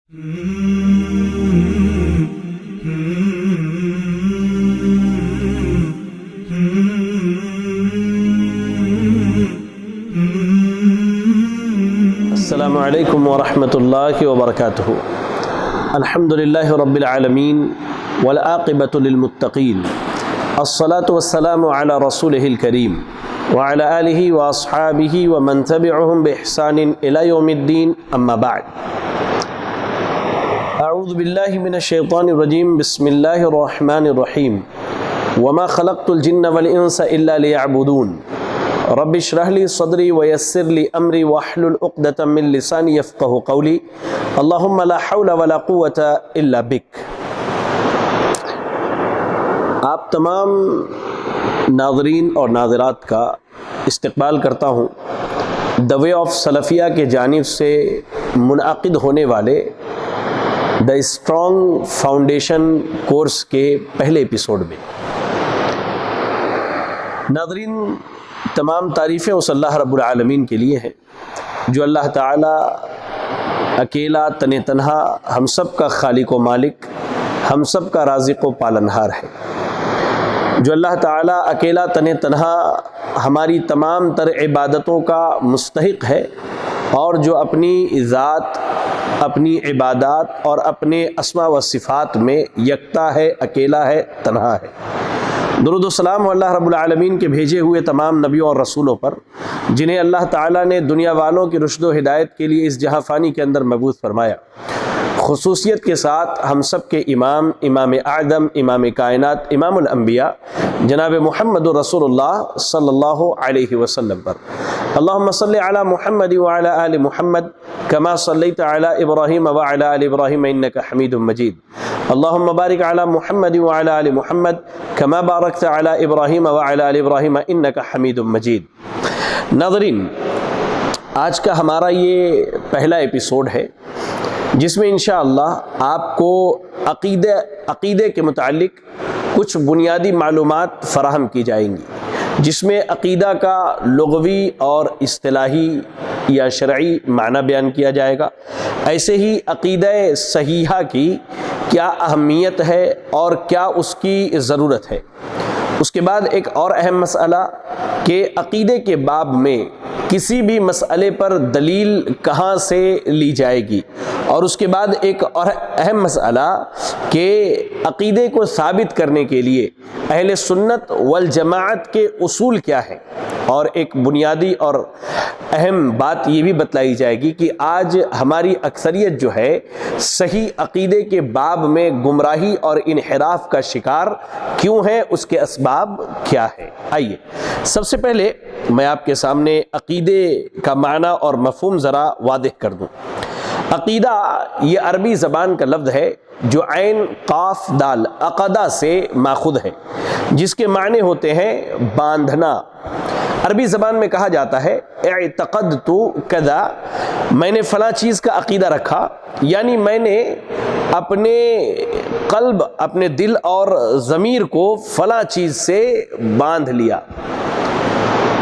السلام علیکم ورحمۃ اللہ وبرکاتہ۔ الحمد للہ رب العالمین والعاقبۃ للمتقین، الصلاۃ والسلام علی رسولہ الکریم وعلی آلہ واصحابہ ومن تبعہم بإحسان الی یوم الدین، اما بعد۔ اعوذ باللہ من الشیطان الرجیم، بسم اللہ الرحمن الرحیم۔ وما خلقت الجن والانس الا لیعبدون، رب اشرح لی صدری ویسر لی امری واحلل عقدۃ من لسانی یفقہوا قولی، اللہم لا حول ولا قوۃ الا بک۔ آپ تمام ناظرین اور ناظرات کا استقبال کرتا ہوں دی وے آف سلفیہ کے جانب سے منعقد ہونے والے دی اسٹرانگ فاؤنڈیشن کورس کے پہلے ایپیسوڈ میں۔ ناظرین، تمام تعریفیں اس اللہ رب العالمین کے لیے ہیں جو اللہ تعالیٰ اکیلا تن تنہا ہم سب کا خالق و مالک، ہم سب کا رازق و پالنہار ہے، جو اللہ تعالیٰ اکیلا تن تنہا ہماری تمام تر عبادتوں کا مستحق ہے، اور جو اپنی ذات، اپنی عبادات اور اپنے اسماء و صفات میں یکتا ہے، اکیلا ہے، تنہا ہے۔ درود و سلام اللہ رب العالمین کے بھیجے ہوئے تمام نبیوں اور رسولوں پر، جنہیں اللہ تعالیٰ نے دنیا والوں کی رشد و ہدایت کے لیے اس جہاں فانی کے اندر مبعوث فرمایا۔ خصوصیت کے ساتھ ہم سب کے امام اعظم، امام کائنات، امام الانبیاء جناب محمد رسول اللہ صلی اللہ علیہ وسلم پر۔ اللہم صلی علی محمد وعلی آل محمد کما صلیت علی ابراہیم وعلی آل ابراہیم انک حمید مجید۔ اللہم بارک علی محمد وعلی آل محمد کما بارکت علی ابراہیم وعلی آل ابراہیم انک حمید مجید۔ ناظرین، آج کا ہمارا یہ پہلا ایپیسوڈ ہے جس میں انشاءاللہ آپ کو عقیدے کے متعلق کچھ بنیادی معلومات فراہم کی جائیں گی، جس میں عقیدہ کا لغوی اور اصطلاحی یا شرعی معنی بیان کیا جائے گا، ایسے ہی عقیدہ صحیحہ کی کیا اہمیت ہے اور کیا اس کی ضرورت ہے۔ اس کے بعد ایک اور اہم مسئلہ کہ عقیدے کے باب میں کسی بھی مسئلے پر دلیل کہاں سے لی جائے گی، اور اس کے بعد ایک اور اہم مسئلہ کہ عقیدے کو ثابت کرنے کے لیے اہل سنت والجماعت کے اصول کیا ہیں، اور ایک بنیادی اور اہم بات یہ بھی بتلائی جائے گی کہ آج ہماری اکثریت جو ہے صحیح عقیدے کے باب میں گمراہی اور انحراف کا شکار کیوں ہے، اس کے اسباب کیا ہے۔ آئیے سب سے پہلے میں آپ کے سامنے عقیدے کا معنی اور مفہوم ذرا واضح کر دوں۔ عقیدہ یہ عربی زبان کا لفظ ہے جو عین قاف دال عقدہ سے ماخوذ ہے، جس کے معنی ہوتے ہیں باندھنا۔ عربی زبان میں کہا جاتا ہے اعتقدت کذا، میں نے فلاں چیز کا عقیدہ رکھا، یعنی میں نے اپنے قلب، اپنے دل اور ضمیر کو فلاں چیز سے باندھ لیا۔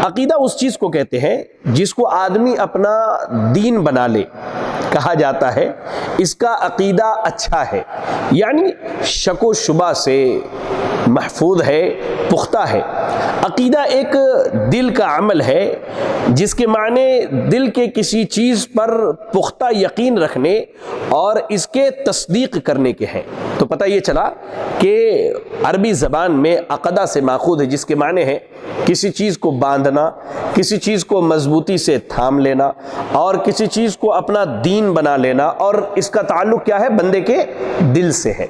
عقیدہ اس چیز کو کہتے ہیں جس کو آدمی اپنا دین بنا لے، کہا جاتا ہے اس کا عقیدہ اچھا ہے، یعنی شک و شبہ سے محفوظ ہے، پختہ ہے۔ عقیدہ ایک دل کا عمل ہے جس کے معنی دل کے کسی چیز پر پختہ یقین رکھنے اور اس کے تصدیق کرنے کے ہیں۔ تو پتہ یہ چلا کہ عربی زبان میں عقدہ سے ماخوذ ہے، جس کے معنی ہے کسی چیز کو باندھنا، کسی چیز کو مضبوطی سے تھام لینا، اور کسی چیز کو اپنا دین بنا لینا، اور اس کا تعلق کیا ہے؟ بندے کے دل سے ہے۔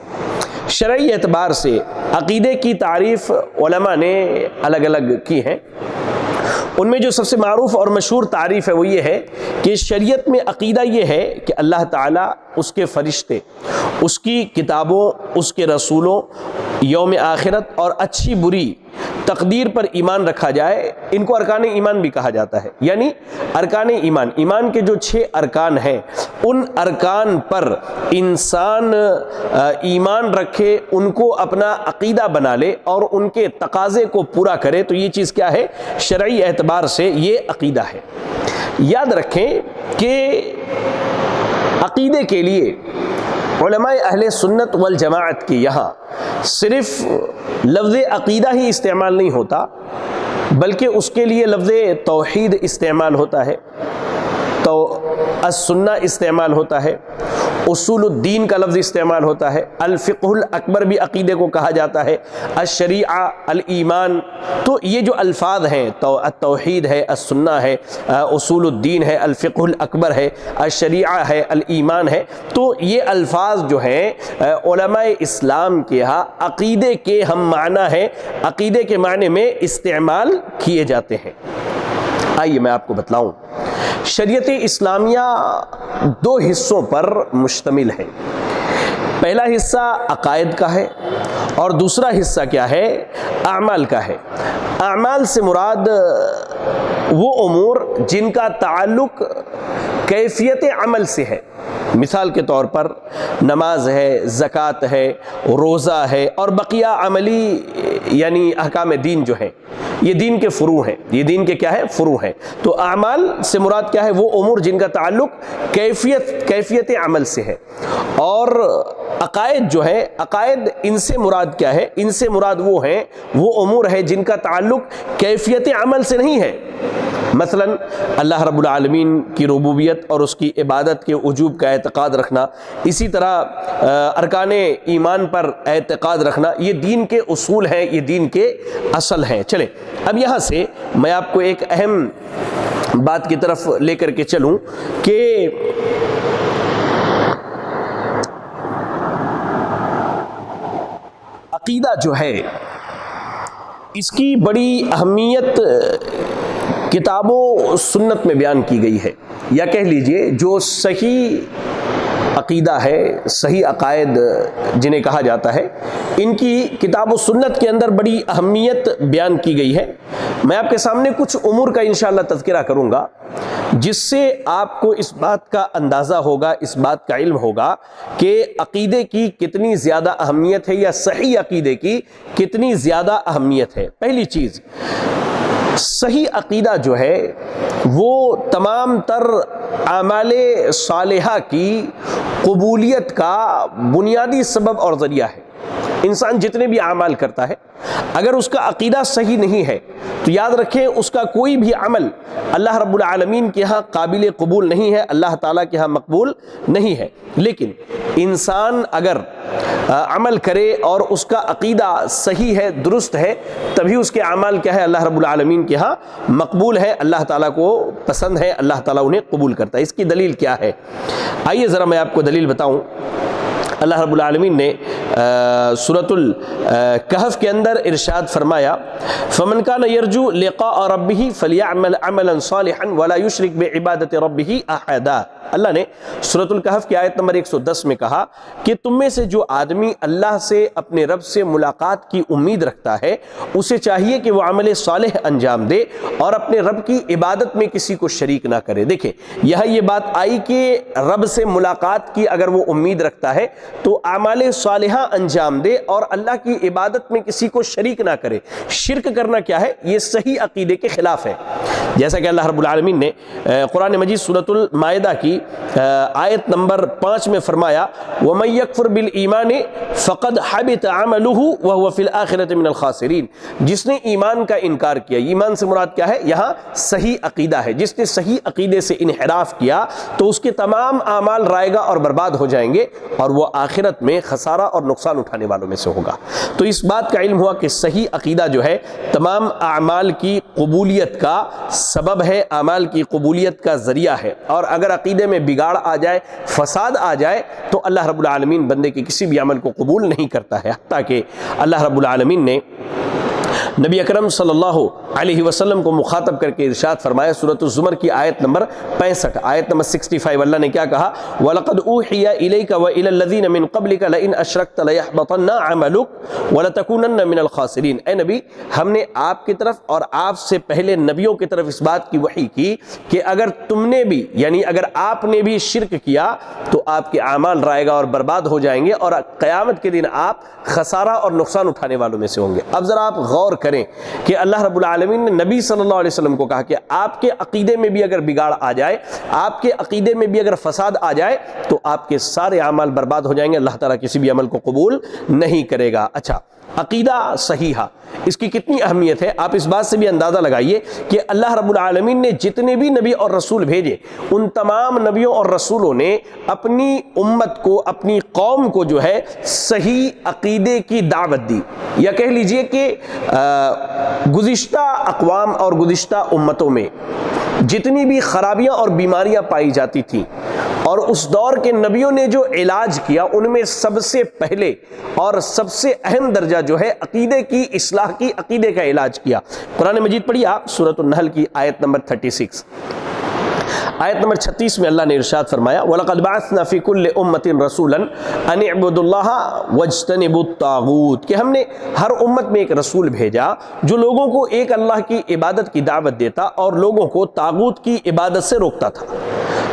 شرعی اعتبار سے عقیدے کی تعریف علماء نے الگ الگ کی ہیں۔ ان میں جو سب سے معروف اور مشہور تعریف ہے وہ یہ ہے کہ شریعت میں عقیدہ یہ ہے کہ اللہ تعالیٰ، اس کے فرشتے، اس کی کتابوں، اس کے رسولوں، یوم آخرت اور اچھی بری تقدیر پر ایمان رکھا جائے۔ ان کو ارکان ایمان بھی کہا جاتا ہے، یعنی ارکان ایمان، ایمان کے جو 6 ارکان ہیں، ان ارکان پر انسان ایمان رکھے، ان کو اپنا عقیدہ بنا لے اور ان کے تقاضے کو پورا کرے، تو یہ چیز کیا ہے؟ شرعی اعتبار سے یہ عقیدہ ہے۔ یاد رکھیں کہ عقیدے کے لیے علماء اہل سنت والجماعت کے یہاں صرف لفظ عقیدہ ہی استعمال نہیں ہوتا، بلکہ اس کے لیے لفظ توحید استعمال ہوتا ہے، تو السنہ استعمال ہوتا ہے، اصول الدین کا لفظ استعمال ہوتا ہے، الفقہ الاکبر بھی عقیدے کو کہا جاتا ہے، الشریعہ، الایمان۔ تو یہ جو الفاظ ہیں، تو التوحید ہے، السنہ ہے، اصول الدین ہے، الفقہ الاکبر ہے، الشریعہ ہے، الایمان ہے، تو یہ الفاظ جو ہیں علماء اسلام کے ہاں عقیدے کے ہم معنی ہیں، عقیدے کے معنی میں استعمال کیے جاتے ہیں۔ آئیے میں آپ کو بتلاؤں، شریعت اسلامیہ دو حصوں پر مشتمل ہے۔ پہلا حصہ عقائد کا ہے اور دوسرا حصہ کیا ہے؟ اعمال کا ہے۔ اعمال سے مراد وہ امور جن کا تعلق کیفیت عمل سے ہے، مثال کے طور پر نماز ہے، زکوٰۃ ہے، روزہ ہے، اور بقیہ عملی یعنی احکام دین جو ہیں، یہ دین کے فروع ہیں، یہ دین کے کیا ہے؟ فروع ہیں۔ تو اعمال سے مراد کیا ہے؟ وہ امور جن کا تعلق کیفیت عمل سے ہے۔ اور عقائد جو ہے، عقائد ان سے مراد کیا ہے؟ ان سے مراد وہ ہیں، وہ امور ہے جن کا تعلق کیفیت عمل سے نہیں ہے۔ مثلا اللہ رب العالمین کی ربوبیت اور اس کی عبادت کے وجوب کا اعتقاد رکھنا، اسی طرح ارکان ایمان پر اعتقاد رکھنا، یہ دین کے اصول ہیں، یہ دین کے اصل ہیں۔ چلیں اب یہاں سے میں آپ کو ایک اہم بات کی طرف لے کر کے چلوں کہ عقیدہ جو ہے اس کی بڑی اہمیت کتاب و سنت میں بیان کی گئی ہے، یا کہہ لیجئے جو صحیح عقیدہ ہے، صحیح عقائد جنہیں کہا جاتا ہے، ان کی کتاب و سنت کے اندر بڑی اہمیت بیان کی گئی ہے۔ میں آپ کے سامنے کچھ امور کا انشاءاللہ تذکرہ کروں گا جس سے آپ کو اس بات کا اندازہ ہوگا، اس بات کا علم ہوگا کہ عقیدے کی کتنی زیادہ اہمیت ہے، یا صحیح عقیدے کی کتنی زیادہ اہمیت ہے۔ پہلی چیز، صحیح عقیدہ جو ہے وہ تمام تر اعمال صالحہ کی قبولیت کا بنیادی سبب اور ذریعہ ہے۔ انسان جتنے بھی اعمال کرتا ہے، اگر اس کا عقیدہ صحیح نہیں ہے تو یاد رکھیں اس کا کوئی بھی عمل اللہ رب العالمین کے ہاں قابل قبول نہیں ہے، اللہ تعالیٰ کے ہاں مقبول نہیں ہے۔ لیکن انسان اگر عمل کرے اور اس کا عقیدہ صحیح ہے، درست ہے، تبھی اس کے اعمال کیا ہے؟ اللہ رب العالمین کے ہاں مقبول ہے، اللہ تعالیٰ کو پسند ہے، اللہ تعالیٰ انہیں قبول کرتا ہے۔ اس کی دلیل کیا ہے؟ آئیے ذرا میں آپ کو دلیل بتاؤں۔ اللہ رب العالمین نے سورۃ الکہف کے اندر ارشاد فرمایا، فمن کان یرجو لقاء ربہ فلیعمل عملا صالحا ولا یشرک بعبادۃ ربہ احدا۔ اللہ نے سورۃ الکہف کی آیت نمبر 110 میں کہا کہ تم میں سے جو آدمی اللہ سے، اپنے رب سے ملاقات کی امید رکھتا ہے، اسے چاہیے کہ وہ عمل صالح انجام دے اور اپنے رب کی عبادت میں کسی کو شریک نہ کرے۔ دیکھیں یہاں یہ بات آئی کہ رب سے ملاقات کی اگر وہ امید رکھتا ہے تو اعمال صالحہ انجام دے اور اللہ کی عبادت میں کسی کو شریک نہ کرے۔ شرک کرنا کیا ہے؟ یہ صحیح عقیدے کے خلاف ہے، جیسا کہ اللہ رب العالمین نے قرآن مجید سورۃ المائدہ کی آیت نمبر 5 میں فرمایا، وَمَن يَكْفُرْ بِالْإِيمَانِ فَقَدْ حَبِطَ عَمَلُهُ وَهُوَ فِي الْآخِرَةِ مِنَ الْخَاسِرِينَ۔ جس نے ایمان کا انکار کیا، ایمان سے مراد کیا ہے؟ یہاں صحیح عقیدہ ہے۔ جس نے صحیح عقیدے سے انحراف کیا تو اس کے تمام اعمال رائگاں اور برباد ہو جائیں گے اور وہ آخرت میں خسارہ اور نقصان اٹھانے والوں میں سے ہوگا۔ تو اس بات کا علم ہوا کہ صحیح عقیدہ جو ہے تمام اعمال کی قبولیت کا سبب ہے، اعمال کی قبولیت کا ذریعہ ہے، اور اگر عقیدے میں بگاڑ آ جائے، فساد آ جائے تو اللہ رب العالمین بندے کے کسی بھی عمل کو قبول نہیں کرتا ہے۔ حتیٰ کہ اللہ رب العالمین نے نبی اکرم صلی اللہ علیہ وسلم کو مخاطب کر کے ارشاد فرمایا، سورۃ الزمر کی آیت نمبر 65، آیت نمبر 65، اللہ نے کیا کہا؟ وَلَقَدْ أُوحِيَ إِلَيْكَ وَإِلَى الَّذِينَ مِن قَبْلِكَ لَئِنْ أَشْرَكْتَ لَيَحْبَطَنَّ عَمَلُكَ وَلَتَكُونَنَّ مِنَ الْخَاسِرِينَ۔ اے نبی، ہم نے آپ کی طرف اور آپ سے پہلے نبیوں کی طرف اس بات کی وحی کی کہ اگر تم نے بھی، یعنی اگر آپ نے بھی شرک کیا تو آپ کے اعمال رائگاں اور برباد ہو جائیں گے اور قیامت کے دن آپ خسارہ اور نقصان اٹھانے والوں میں سے ہوں گے۔ اب ذرا آپ غور کریں کہ اللہ رب العالمین نے نبی صلی اللہ علیہ وسلم کو کہا کہ آپ کے عقیدے میں بھی اگر بگاڑ آ جائے، آپ کے عقیدے میں بھی اگر فساد آ جائے تو آپ کے سارے اعمال برباد ہو جائیں گے، اللہ تعالیٰ کسی بھی عمل کو قبول نہیں کرے گا۔ اچھا، عقیدہ صحیحہ اس کی کتنی اہمیت ہے آپ اس بات سے بھی اندازہ لگائیے کہ اللہ رب العالمین نے جتنے بھی نبی اور رسول بھیجے ان تمام نبیوں اور رسولوں نے اپنی امت کو، اپنی قوم کو جو ہے صحیح عقیدے کی دعوت دی، یا کہہ لیجئے کہ گزشتہ اقوام اور گزشتہ امتوں میں جتنی بھی خرابیاں اور بیماریاں پائی جاتی تھیں اور اس دور کے نبیوں نے جو علاج کیا ان میں سب سے پہلے اور سب سے اہم درجہ جو ہے عقیدے کی اصلاح کی، عقیدے کا علاج کیا۔ قرآن مجید پڑھیے آپ سورۃ النحل کی آیت نمبر 36، آیت نمبر 36 میں اللہ نے ارشاد فرمایا وَلَقَدْ بَعَثْنَا فِي كُلِّ أُمَّةٍ رَسُولًا أَنِ اعْبُدُوا اللَّهَ وَاجْتَنِبُوا الطَّاغُوتَ، کہ ہم نے ہر امت میں ایک رسول بھیجا جو لوگوں کو ایک اللہ کی عبادت کی دعوت دیتا اور لوگوں کو طاغوت کی عبادت سے روکتا تھا۔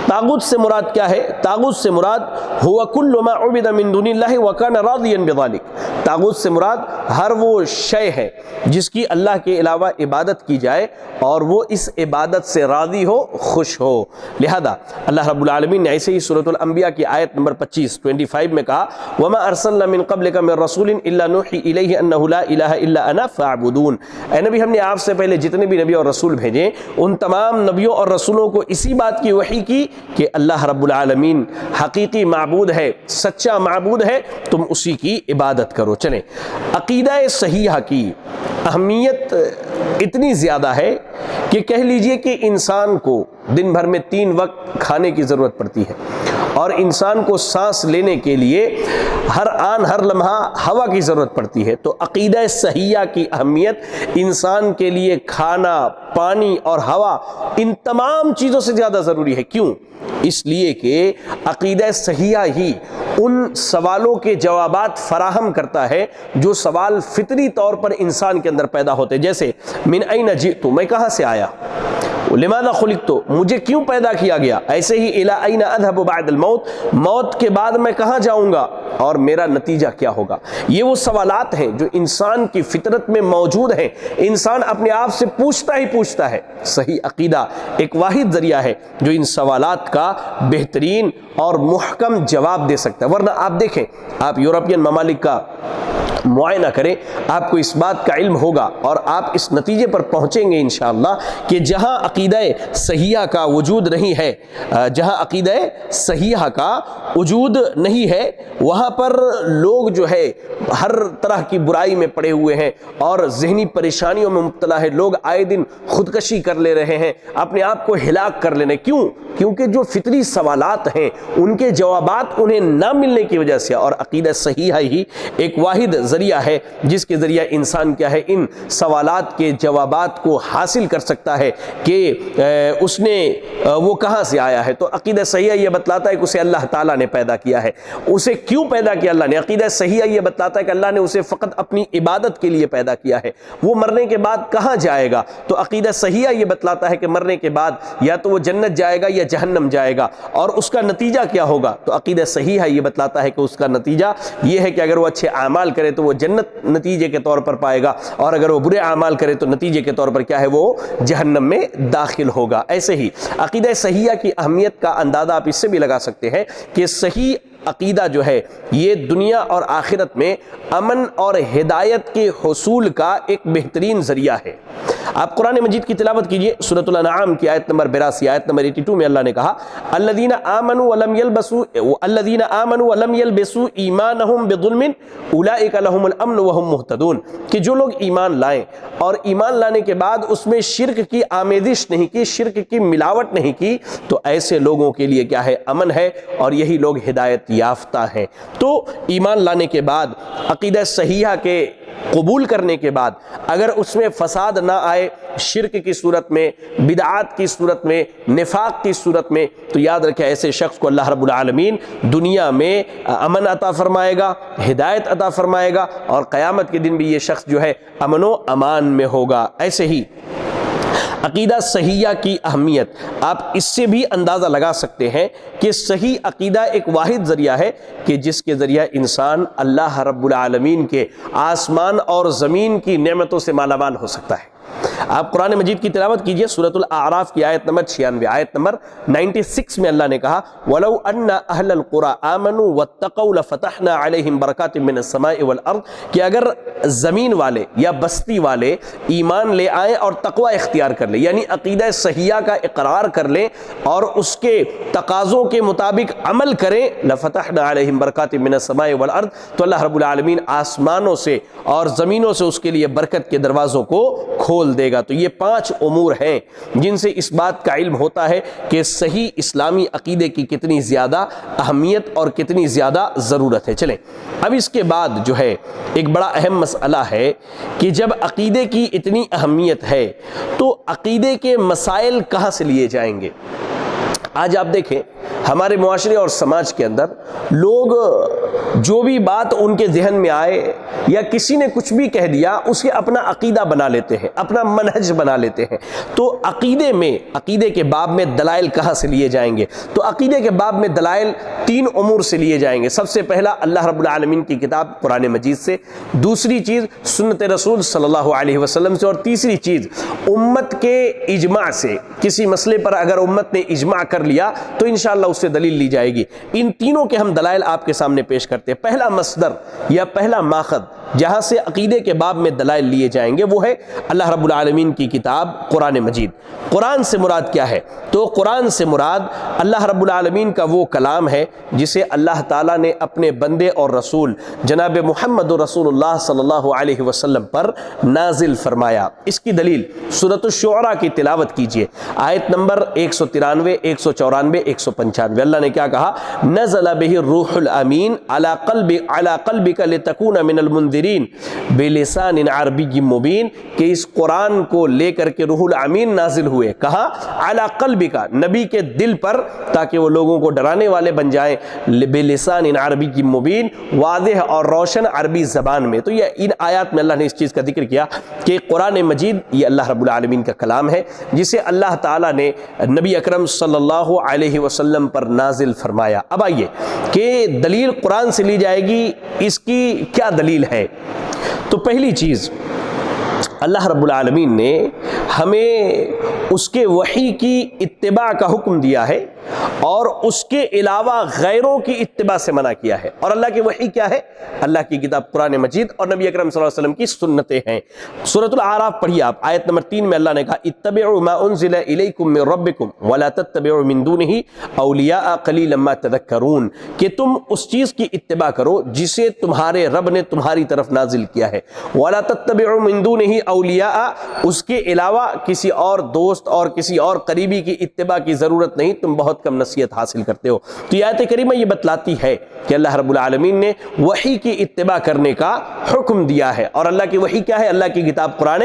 طاغوت سے مراد کیا ہے؟ طاغوت سے مراد ہوا کل ما عبد من دون اللہ وکان راضیا بذلک، طاغوت سے مراد ہر وہ شے ہے جس کی اللہ کے علاوہ عبادت کی جائے اور وہ اس عبادت سے راضی ہو، خوش ہو۔ لہذا اللہ رب العالمین نے ایسے ہی سورۃ الانبیاء کی آیت نمبر 25 میں کہا وما ارسلنا من قبلک من رسول الا نوحی الیہ انہ لا الہ الا انا فاعبدون، اے نبی ہم نے آپ سے پہلے جتنے بھی نبی اور رسول بھیجے ان تمام نبیوں اور رسولوں کو اسی بات کی وحی کی کہ اللہ رب العالمین حقیقی معبود ہے، سچا معبود ہے، تم اسی کی عبادت کرو۔ چلیں، عقیدہ صحیحہ کی اہمیت اتنی زیادہ ہے کہ کہہ لیجئے کہ انسان کو دن بھر میں 3 وقت کھانے کی ضرورت پڑتی ہے اور انسان کو سانس لینے کے لیے ہر آن ہر لمحہ ہوا کی ضرورت پڑتی ہے، تو عقیدہ صحیحہ کی اہمیت انسان کے لیے کھانا، پانی اور ہوا ان تمام چیزوں سے زیادہ ضروری ہے۔ کیوں؟ اس لیے کہ عقیدہ صحیحہ ہی ان سوالوں کے جوابات فراہم کرتا ہے جو سوال فطری طور پر انسان کے اندر پیدا ہوتے، جیسے من این جئت، میں کہاں سے آیا، لماذا خلقت، مجھے کیوں پیدا کیا گیا، ایسے ہی الی این اذهب بعد الموت، موت کے بعد میں کہاں جاؤں گا اور میرا نتیجہ کیا ہوگا۔ یہ وہ سوالات ہیں جو انسان کی فطرت میں موجود ہیں، انسان اپنے آپ سے پوچھتا ہے۔ صحیح عقیدہ ایک واحد ذریعہ ہے جو ان سوالات کا بہترین اور محکم جواب دے سکتا ہے۔ ورنہ آپ دیکھیں، آپ یورپین ممالک کا معائنہ کریں، آپ کو اس بات کا علم ہوگا اور آپ اس نتیجے پر پہنچیں گے انشاءاللہ کہ جہاں عقیدہ صحیحہ کا وجود نہیں ہے، جہاں عقیدہ صحیحہ کا وجود نہیں ہے وہاں پر لوگ جو ہے ہر طرح کی برائی میں پڑے ہوئے ہیں اور ذہنی پریشانیوں میں مبتلا ہے، لوگ آئے دن خودکشی کر لے رہے ہیں، اپنے آپ کو ہلاک کر لینے۔ کیوں؟ کیونکہ جو فطری سوالات ہیں ان کے جوابات انہیں نہ ملنے کی وجہ سے، اور عقیدہ صحیحہ ہی ایک واحد ذریعہ ہے جس کے ذریعہ انسان کیا ہے ان سوالات کے جوابات کو حاصل کر سکتا ہے کہ اس نے وہ کہاں سے آیا ہے۔ تو عقیدہ صحیحہ یہ بتلاتا ہے کہ اسے اللہ تعالیٰ نے پیدا کیا ہے، اسے کیوں پیدا کیا اللہ نے۔ عقیدہ صحیحہ یہ بتلاتا ہے کہ اللہ نے اسے فقط اپنی عبادت کے لیے پیدا کیا ہے، وہ مرنے کے بعد کہاں جائے گا۔ تو عقیدہ صحیحہ یہ بتلاتا ہے کہ مرنے کے بعد یا تو وہ جنت جائے گا یا جہنم جائے گا، اور اس کا نتیجہ کیا ہوگا۔ تو عقیدہ صحیحہ یہ بتلاتا ہے کہ اس کا نتیجہ یہ ہے کہ اگر وہ اچھے اعمال کرے تو وہ جنت نتیجے کے طور پر پائے گا، اور اگر وہ برے اعمال کرے تو نتیجے کے طور پر کیا ہے، وہ جہنم میں داخل ہوگا۔ ایسے ہی عقیدہ صحیحہ کی اہمیت کا اندازہ آپ اس سے بھی لگا سکتے ہیں کہ صحیح عقیدہ جو ہے یہ دنیا اور آخرت میں امن اور ہدایت کے حصول کا ایک بہترین ذریعہ ہے۔ آپ قرآن مجید کی تلاوت کیجئے، سورۃ الانعام کی آیت نمبر 82، آیت نمبر 82 میں اللہ نے کہا الذین آمنوا ولم یلبسوا ایمانہم بظلم اولئک لہم الامن وہم مہتدون، کہ جو لوگ ایمان لائیں اور ایمان لانے کے بعد اس میں شرک کی آمیزش نہیں کی، شرک کی ملاوٹ نہیں کی، تو ایسے لوگوں کے لیے کیا ہے، امن ہے، اور یہی لوگ ہدایت یافتہ ہیں۔ تو ایمان لانے کے بعد، عقیدہ صحیحہ کے قبول کرنے کے بعد، اگر اس میں فساد نہ آئے، شرک کی صورت میں، بدعات کی صورت میں، نفاق کی صورت میں، تو یاد رکھیں ایسے شخص کو اللہ رب العالمین دنیا میں امن عطا فرمائے گا، ہدایت عطا فرمائے گا، اور قیامت کے دن بھی یہ شخص جو ہے امن و امان میں ہوگا۔ ایسے ہی عقیدہ صحیحہ کی اہمیت آپ اس سے بھی اندازہ لگا سکتے ہیں کہ صحیح عقیدہ ایک واحد ذریعہ ہے کہ جس کے ذریعہ انسان اللہ رب العالمین کے آسمان اور زمین کی نعمتوں سے مالا مال ہو سکتا ہے۔ آپ قرآن مجید کی تلاوت کیجئے، سورۃ الاعراف کی آیت نمبر 96، آیت نمبر 96 میں اللہ نے کہا وَلَوْ أَنَّ أَهْلَ الْقُرَىٰ آمَنُوا وَاتَّقَوْا لَفَتَحْنَا عَلَيْهِمْ بَرَكَاتٍ مِّنَ السَّمَاءِ وَالْأَرْضِ کہ اگر زمین والے یا بستی والے ایمان لے آئیں اور تقوی اختیار کر لیں، یعنی عقیدہ صحیحہ کا اقرار کر لیں اور اس کے تقاضوں کے مطابق عمل کریں، لَفَتَحْنَا عَلَيْهِمْ بَرَكَاتٍ مِّنَ السَّمَاءِ وَالْأَرْضِ تو اللہ رب العالمین آسمانوں سے اور زمینوں سے اس کے لیے برکت کے دروازوں کو کھول دے گا۔ تو یہ 5 امور ہیں جن سے اس بات کا علم ہوتا ہے کہ صحیح اسلامی عقیدے کی کتنی زیادہ اہمیت اور کتنی زیادہ ضرورت ہے۔ چلیں اب اس کے بعد جو ہے ایک بڑا اہم مسئلہ ہے کہ جب عقیدے کی اتنی اہمیت ہے تو عقیدے کے مسائل کہاں سے لیے جائیں گے؟ آج آپ دیکھیں ہمارے معاشرے اور سماج کے اندر لوگ جو بھی بات ان کے ذہن میں آئے یا کسی نے کچھ بھی کہہ دیا اسے اپنا عقیدہ بنا لیتے ہیں، اپنا منہج بنا لیتے ہیں۔ تو عقیدے کے باب میں دلائل کہاں سے لیے جائیں گے؟ تو عقیدے کے باب میں دلائل 3 امور سے لیے جائیں گے۔ سب سے پہلا اللہ رب العالمین کی کتاب قرآن مجید سے، دوسری چیز سنت رسول صلی اللہ علیہ وسلم سے، اور تیسری چیز امت کے اجماع سے۔ کسی مسئلے پر اگر امت نے اجماع کر لیا تو انشاءاللہ اس سے دلیل لی جائے گی۔ ان تینوں کے ہم دلائل آپ کے سامنے پیش کرتے ہیں۔ پہلا مصدر یا پہلا ماخذ جہاں سے عقیدے کے باب میں دلائل لیے جائیں گے وہ ہے اللہ رب العالمین کی کتاب قرآن مجید۔ قرآن سے مراد کیا ہے؟ تو قرآن سے مراد اللہ رب العالمین کا وہ کلام ہے جسے اللہ تعالیٰ نے اپنے بندے اور رسول جناب محمد رسول اللہ صلی اللہ علیہ وسلم پر نازل فرمایا۔ اس کی دلیل سورۃ الشعراء کی تلاوت کیجئے، آیت نمبر 193، 194، 195۔ اللہ نے کیا کہا؟ نزل بہ الروح الامین علی قلبک لتکون من المنذرین بلسان عربی مبین، کہ اس قرآن کو لے کر کے روح الامین نازل ہوئے، کہا علی قلبک، نبی کے دل پر، تاکہ وہ لوگوں کو ڈرانے والے بن جائیں، بلسان عربی مبین، واضح اور روشن عربی زبان میں۔ تو یہ ان آیات میں اللہ نے اس چیز کا ذکر کیا کہ قرآن مجید یہ اللہ رب العالمین کا کلام ہے جسے اللہ تعالیٰ نے نبی اکرم صلی اللہ علیہ وسلم پر نازل فرمایا۔ اب آئیے کہ دلیل قرآن سے لی جائے گی، اس کی کیا دلیل ہے؟ تو پہلی چیز اللہ رب العالمین نے ہمیں اس کے وحی کی اتباع کا حکم دیا ہے اور اس کے علاوہ غیروں کی اتباع سے منع کیا ہے۔ اور اللہ کی وحی کیا ہے؟ اللہ کی کتاب قرآن مجید اور نبی اکرم صلی اللہ علیہ وسلم کی سنتیں ہیں۔ سورۃ الاعراف پڑھیے آپ، آیت نمبر 3 میں اللہ نے کہا اتبعوا ما انزل الیکم من ربکم ولا تتبعوا من دونہ اولیاء قلیلا ما تذکرون، کہ تم اس چیز کی اتباع کرو جسے تمہارے رب نے تمہاری طرف نازل کیا ہے، ولا تتبعوا من دونہ اولیاء، اس کے علاوہ کسی اور دوست اور کسی اور قریبی کی اتباع کی ضرورت نہیں، تم بہت کم نصیحت حاصل کرتے ہو۔ تو یہ آیت کریمہ یہ بتلاتی ہے کہ اللہ رب العالمین نے وحی کی اتباع کرنے کا حکم دیا ہے، اور اللہ کی وحی کیا ہے؟ اللہ کی کتاب قرآن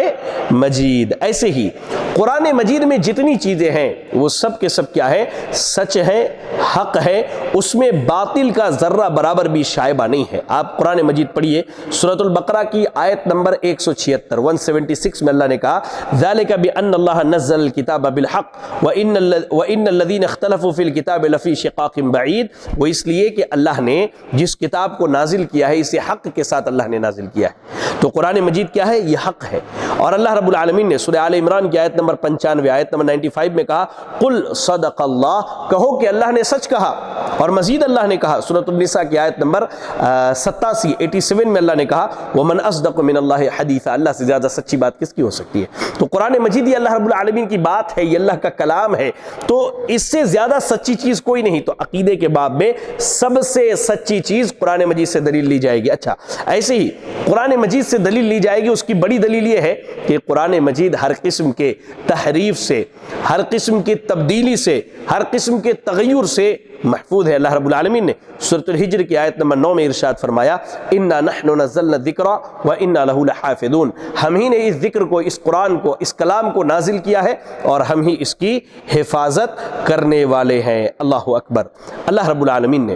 مجید۔ ایسے ہی قرآن مجید میں جتنی چیزیں ہیں وہ سب کے سب کیا ہے؟ سچ ہے، حق ہے، اس میں باطل کا ذرہ برابر بھی شائبہ نہیں ہے۔ آپ قرآن مجید پڑھیے، سورۃ البقرہ کی آیت نمبر 176 176 میں اللہ نے کہا ذالک بأن اللہ نزل الکتاب بالحق وإن الذین اختلفوا فی الکتاب لفی شقاق بعید، وہ اس لیے کہ اللہ نے جس کتاب کو نازل کیا ہے اسے حق کے ساتھ اللہ نے نازل کیا ہے۔ تو قرآن مجید کیا ہے؟ یہ حق ہے۔ اور اللہ رب العالمین نے سورہ آل عمران کی آیت نمبر 95 آیت نمبر 95 میں کہا قل صدق اللہ، کہو کہ اللہ نے سچ کہا۔ اور مزید اللہ نے کہا سورۃ النساء کی آیت نمبر 87 میں اللہ نے کہا ومن اصدق من اللہ حدیثا، اللہ سے زیادہ سچی بات کس کی ہو سکتی ہے؟ تو قرآن مجید یہ اللہ رب العالمین کی بات ہے، یہ اللہ کا کلام ہے، تو اس سے زیادہ سچی چیز کوئی نہیں۔ تو عقیدے کے باب میں سب سے سچی چیز قرآن مجید سے دلیل لی جائے گی۔ اچھا، ایسے ہی قرآن مجید سے دلیل لی جائے گی، اس کی بڑی دلیل یہ ہے کہ قرآن مجید ہر قسم کے تحریف سے، ہر قسم کی تبدیلی سے، ہر قسم کے تغیر سے محفوظ ہے۔ اللہ رب العالمین نے سورۃ الحجر کی آیت نمبر 9 میں ارشاد فرمایا انا نحن نزلنا الذکر وانا له لحافظون، ہم ہی نے اس ذکر کو، اس قرآن کو، اس کلام کو نازل کیا ہے اور ہم ہی اس کی حفاظت کرنے والے ہیں۔ اللہ اکبر۔ اللہ رب العالمین نے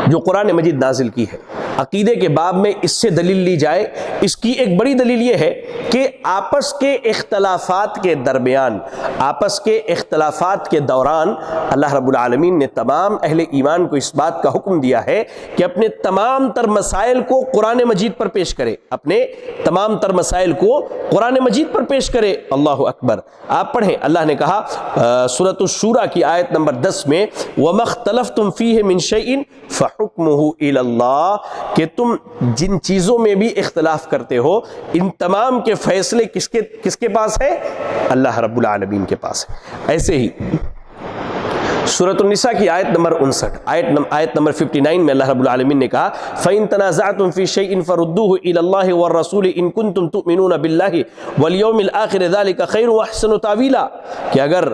جو قرآن مجید نازل کی ہے، عقیدے کے باب میں اس سے دلیل لی جائے، اس کی ایک بڑی دلیل یہ ہے کہ آپس کے اختلافات کے درمیان، آپس کے اختلافات کے دوران اللہ رب العالمین نے تمام اہل ایمان کو اس بات کا حکم دیا ہے کہ اپنے تمام تر مسائل کو قرآن مجید پر پیش کرے، اپنے تمام تر مسائل کو قرآن مجید پر پیش کرے۔ اللہ اکبر۔ آپ پڑھیں، اللہ نے کہا سورۃ الشورى کی آیت نمبر 10 میں وَمَا اخْتَلَفْتُمْ فِيهِ مِنْ شَيْءٍ فَحُكْمُهُ إِلَى اللَّهِ، کہ تم جن چیزوں میں بھی اختلاف کرتے ہو ان تمام کے فیصلے کس کے پاس ہے؟ اللہ رب العالمین کے پاس ہے۔ ایسے ہی سورۃ النساء کی آیت نمبر 59، آیت نمبر 59 میں اللہ رب العالمین نے کہا فَإِن تَنَازَعْتُمْ فِي شَيْءٍ فَرُدُّوهُ إِلَى اللَّهِ وَالرَّسُولِ إِن كُنتُمْ تُؤْمِنُونَ بِاللَّهِ وَالْيَوْمِ الْآخِرِ ذَلِكَ خَيْرٌ وَأَحْسَنُ تَأْوِيلًا، کہ اگر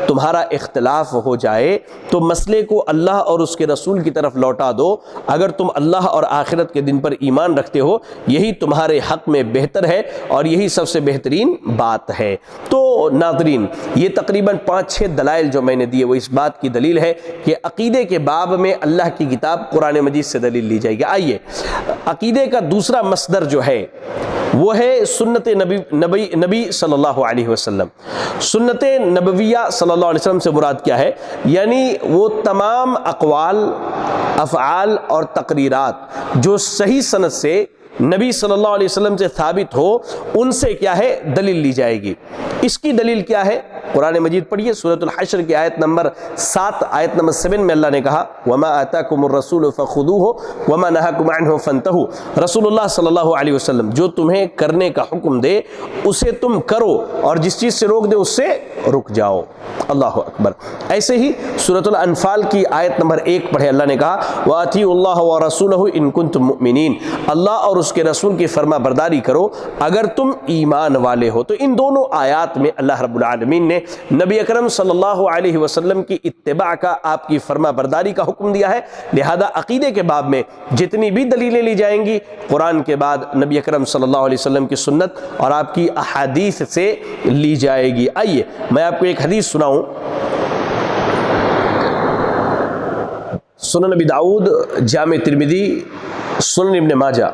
تمہارا اختلاف ہو جائے تو مسئلے کو اللہ اور اس کے رسول کی طرف لوٹا دو، اگر تم اللہ اور آخرت کے دن پر ایمان رکھتے ہو یہی تمہارے حق میں بہتر ہے اور یہی سب سے بہترین بات ہے۔ تو ناظرین، یہ تقریباً 5-6 دلائل جو میں نے دیے وہ اس بات کی دلیل ہے کہ عقیدے کے باب میں اللہ کی کتاب قرآن مجید سے دلیل لی جائے گی۔ آئیے عقیدے کا دوسرا مصدر جو ہے وہ ہے سنت نبی صلی اللہ علیہ وسلم۔ سنت نبویہ صلی اللہ علیہ وسلم سے مراد کیا ہے؟ یعنی وہ تمام اقوال، افعال اور تقریرات جو صحیح سند سے نبی صلی اللہ علیہ وسلم سے ثابت ہو ان سے کیا ہے؟ دلیل لی جائے گی۔ اس کی دلیل کیا ہے؟ قرآن مجید پڑھیے، سورۃ الحشر کی آیت نمبر 7، آیت نمبر 7 میں اللہ نے کہا وَمَا آتَاكُمُ الرَّسُولُ فَخُذُوهُ وَمَا نَهَاكُمْ عَنْهُ فَانْتَهُوا، رسول اللہ صلی اللہ علیہ وسلم جو تمہیں کرنے کا حکم دے اسے تم کرو اور جس چیز سے روک دے اس سے رک جاؤ۔ اللہ اکبر۔ ایسے ہی سورۃ الانفال کی آیت نمبر 1 پڑھے، اللہ نے کہا وَأَطِيعُوا اللَّهَ وَرَسُولَهُ إِن كُنتُم مُؤْمِنِينَ، اللہ اور اس کے رسول کی فرما برداری کرو اگر تم ایمان والے ہو۔ تو ان دونوں آیات میں اللہ رب العالمین نے نبی اکرم صلی اللہ علیہ وسلم کی اتباع کا، آپ کی فرما برداری کا حکم دیا ہے، لہذا عقیدے کے باب میں جتنی بھی دلیلیں لی جائیں گی قرآن کے بعد نبی اکرم صلی اللہ علیہ وسلم کی سنت اور آپ کی احادیث سے لی جائے گی۔ آئیے میں آپ کو ایک حدیث سناؤں، سنن نبی داؤد، جامع ترمذی، سنن ابن ماجہ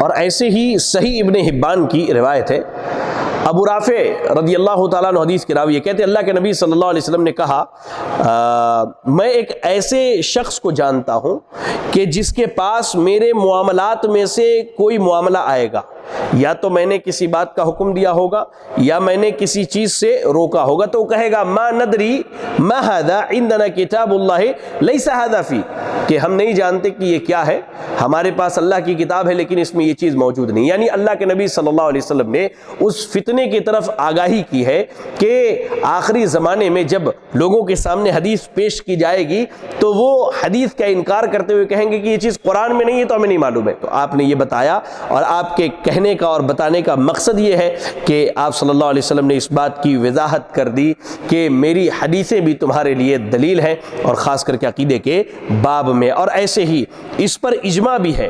اور ایسے ہی صحیح ابن حبان کی روایت ہے۔ ابو رافع رضی اللہ تعالیٰ عنہ حدیث کے راوی کہتے ہیں اللہ کے نبی صلی اللہ علیہ وسلم نے کہا میں ایک ایسے شخص کو جانتا ہوں کہ جس کے پاس میرے معاملات میں سے کوئی معاملہ آئے گا، یا تو میں نے کسی بات کا حکم دیا ہوگا یا میں نے کسی چیز سے روکا ہوگا، تو وہ کہے گا ما ندری ما ھذا عندنا کتاب اللہ لیس ھذا فی، کہ ہم نہیں جانتے کہ یہ کیا ہے، ہمارے پاس اللہ کی کتاب ہے لیکن اس میں یہ چیز موجود نہیں۔ یعنی اللہ کے نبی صلی اللہ علیہ وسلم نے اس فتنے کی طرف آگاہی کی ہے کہ آخری زمانے میں جب لوگوں کے سامنے حدیث پیش کی جائے گی تو وہ حدیث کا انکار کرتے ہوئے کہیں گے کہ یہ چیز قرآن میں نہیں ہے تو ہمیں نہیں معلوم ہے۔ تو آپ نے یہ بتایا اور آپ کے کہنے کا اور بتانے کا مقصد یہ ہے کہ آپ صلی اللہ علیہ وسلم نے اس بات کی وضاحت کر دی کہ میری حدیثیں بھی تمہارے لیے دلیل ہیں، اور خاص کر کے عقیدے کے باب میں۔ اور ایسے ہی اس پر اجماع بھی ہے۔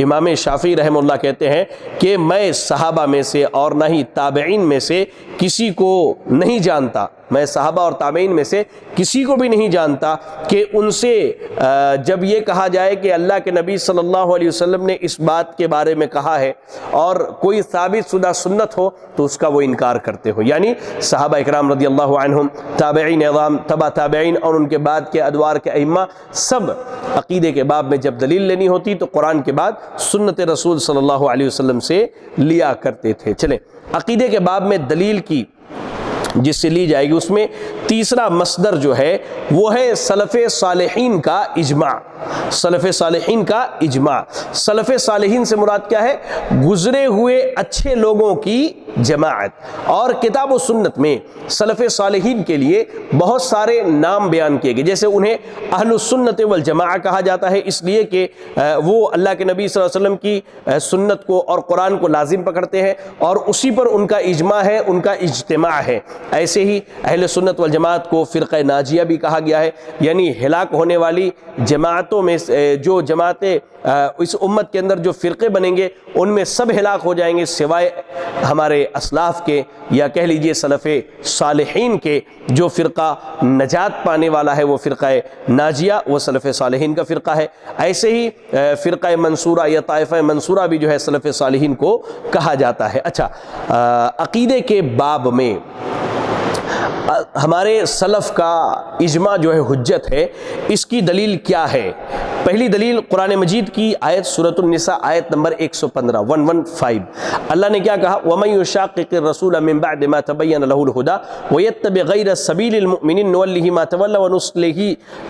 امام شافعی رحمہ اللہ کہتے ہیں کہ میں صحابہ میں سے اور نہ ہی تابعین میں سے کسی کو نہیں جانتا، میں صحابہ اور تابعین میں سے کسی کو بھی نہیں جانتا کہ ان سے جب یہ کہا جائے کہ اللہ کے نبی صلی اللہ علیہ وسلم نے اس بات کے بارے میں کہا ہے اور کوئی ثابت شدہ سنت ہو تو اس کا وہ انکار کرتے ہو۔ یعنی صحابہ اکرام رضی اللہ عنہم، تابعین اعظام، تبع تابعین اور ان کے بعد کے ادوار کے ائمہ، سب عقیدے کے باب میں جب دلیل لینی ہوتی تو قرآن کے بعد سنت رسول صلی اللہ علیہ وسلم سے لیا کرتے تھے۔ چلیں عقیدے کے باب میں دلیل کی جس سے لی جائے گی، اس میں تیسرا مصدر جو ہے وہ ہے سلف صالحین کا اجماع۔ سلف صالحین کا اجماع، سلف صالحین سے مراد کیا ہے؟ گزرے ہوئے اچھے لوگوں کی جماعت۔ اور کتاب و سنت میں سلف صالحین کے لیے بہت سارے نام بیان کیے گئے، جیسے انہیں اہل السنت والجماعہ کہا جاتا ہے اس لیے کہ وہ اللہ کے نبی صلی اللہ علیہ وسلم کی سنت کو اور قرآن کو لازم پکڑتے ہیں اور اسی پر ان کا اجماع ہے، ان کا اجتماع ہے۔ ایسے ہی اہل سنت والجماعت کو فرقہ ناجیہ بھی کہا گیا ہے، یعنی ہلاک ہونے والی جماعتوں میں جو جماعتیں اس امت کے اندر جو فرقے بنیں گے ان میں سب ہلاک ہو جائیں گے سوائے ہمارے اسلاف کے یا کہہ لیجئے سلف صالحین کے جو فرقہ نجات پانے والا ہے وہ فرقہ ناجیہ، وہ سلف صالحین کا فرقہ ہے۔ ایسے ہی فرقہ منصورہ یا طائفہ منصورہ بھی جو ہے سلف صالحین کو کہا جاتا ہے۔ اچھا، عقیدے کے باب میں ہمارے سلف کا اجماع جو ہے حجت ہے، اس کی دلیل کیا ہے؟ پہلی دلیل قرآن مجید کی آیت سورۃ النساء آیت نمبر 115 115۔ اللہ نے کیا کہا؟ وَمَن يُشَاقِقِ الرَّسُولَ مِن بَعْدِ مَا تَبَيَّنَ لَهُ الْهُدَى وَيَتَّبِعْ غَيْرَ سَبِيلِ الْمُؤْمِنِينَ نُوَلِّهِ مَا تَوَلَّى وَنُصْلِهِ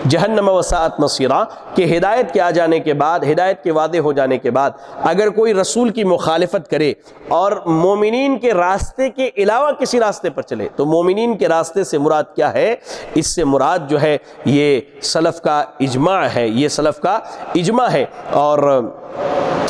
جَهَنَّمَ وَسَاءَتْ مَصِيرًا، کہ ہدایت کے آ جانے کے بعد، ہدایت کے واضح ہو جانے کے بعد اگر کوئی رسول کی مخالفت کرے اور مومنین کے راستے کے علاوہ کسی راستے پر چلے، تو مومنین کے راستے سے مراد کیا ہے؟ اس سے مراد جو ہے یہ سلف کا اجماع ہے، یہ سلف کا اجماع ہے۔ اور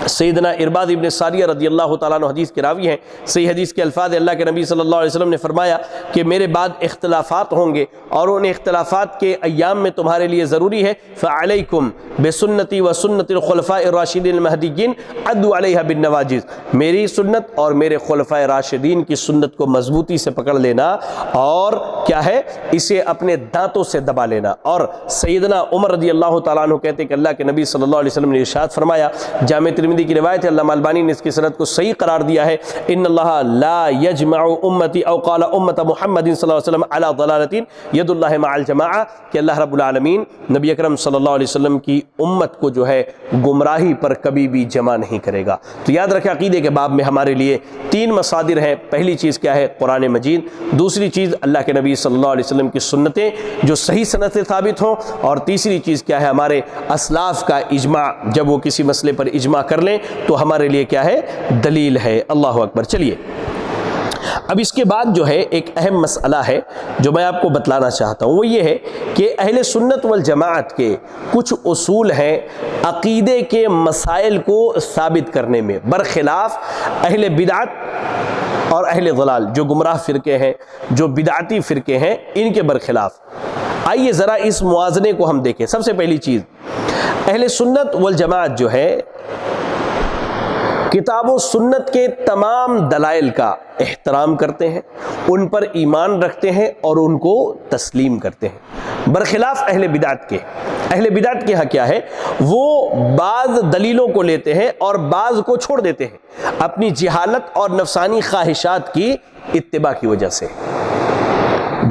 سیدنا ارباد ابن ساریہ رضی اللہ تعالیٰ عنہ حدیث کے راوی ہیں۔ صحیح حدیث کے الفاظ، اللہ کے نبی صلی اللہ علیہ وسلم نے فرمایا کہ میرے بعد اختلافات ہوں گے اور ان اختلافات کے ایام میں تمہارے لیے ضروری ہے فعلیکم بسنتی و سنت الخلفاء الراشدین المہدیین عضوا علیہا بالنواجذ، میری سنت اور میرے خلفاء راشدین کی سنت کو مضبوطی سے پکڑ لینا اور کیا ہے، اسے اپنے دانتوں سے دبا لینا۔ اور سیدنا عمر رضی اللہ تعالیٰ عنہ کہتے کہ اللہ کے نبی صلی اللہ علیہ وسلم نے ارشاد فرمایا، جامع ترمذی کی روایت ہے، علامہ البانی نے اس کی سند کو صحیح قرار دیا ہے، ان اللہ لا یجمع امتی او قال امت محمد صلی اللہ علیہ وسلم علی ضلالۃ ید اللہ مع الجماعہ، کہ اللہ رب العالمین نبی اکرم صلی اللہ علیہ وسلم کی امت کو جو ہے گمراہی پر کبھی بھی جمع نہیں کرے گا۔ تو یاد رکھیں، عقیدے کے باب میں ہمارے لیے تین مصادر ہیں۔ پہلی چیز کیا ہے؟ قرآن مجید۔ دوسری چیز اللہ کے نبی صلی اللہ علیہ وسلم کی سنتیں جو صحیح سند سے ثابت ہوں، اور تیسری چیز کیا ہے؟ ہمارے اسلاف کا اجماع، جب وہ کسی مسئلے پر اجماع کر لیں تو ہمارے لیے کیا ہے؟ دلیل ہے۔ اللہ اکبر۔ چلیے اب اس کے بعد جو ہے ایک اہم مسئلہ ہے جو میں آپ کو بتلانا چاہتا ہوں، وہ یہ ہے کہ اہل سنت والجماعت کے کچھ اصول ہیں عقیدے کے مسائل کو ثابت کرنے میں، برخلاف اہل بدعت اور اہل ضلال جو گمراہ فرقے ہیں، جو بدعتی فرقے ہیں، ان کے برخلاف۔ آئیے ذرا اس موازنے کو ہم دیکھیں۔ سب سے پہلی چیز، اہل سنت والجماعت جو ہے کتاب و سنت کے تمام دلائل کا احترام کرتے ہیں، ان پر ایمان رکھتے ہیں اور ان کو تسلیم کرتے ہیں، برخلاف اہل بدعت کے۔ اہل بدعت کے ہاں کیا ہے؟ وہ بعض دلیلوں کو لیتے ہیں اور بعض کو چھوڑ دیتے ہیں اپنی جہالت اور نفسانی خواہشات کی اتباع کی وجہ سے،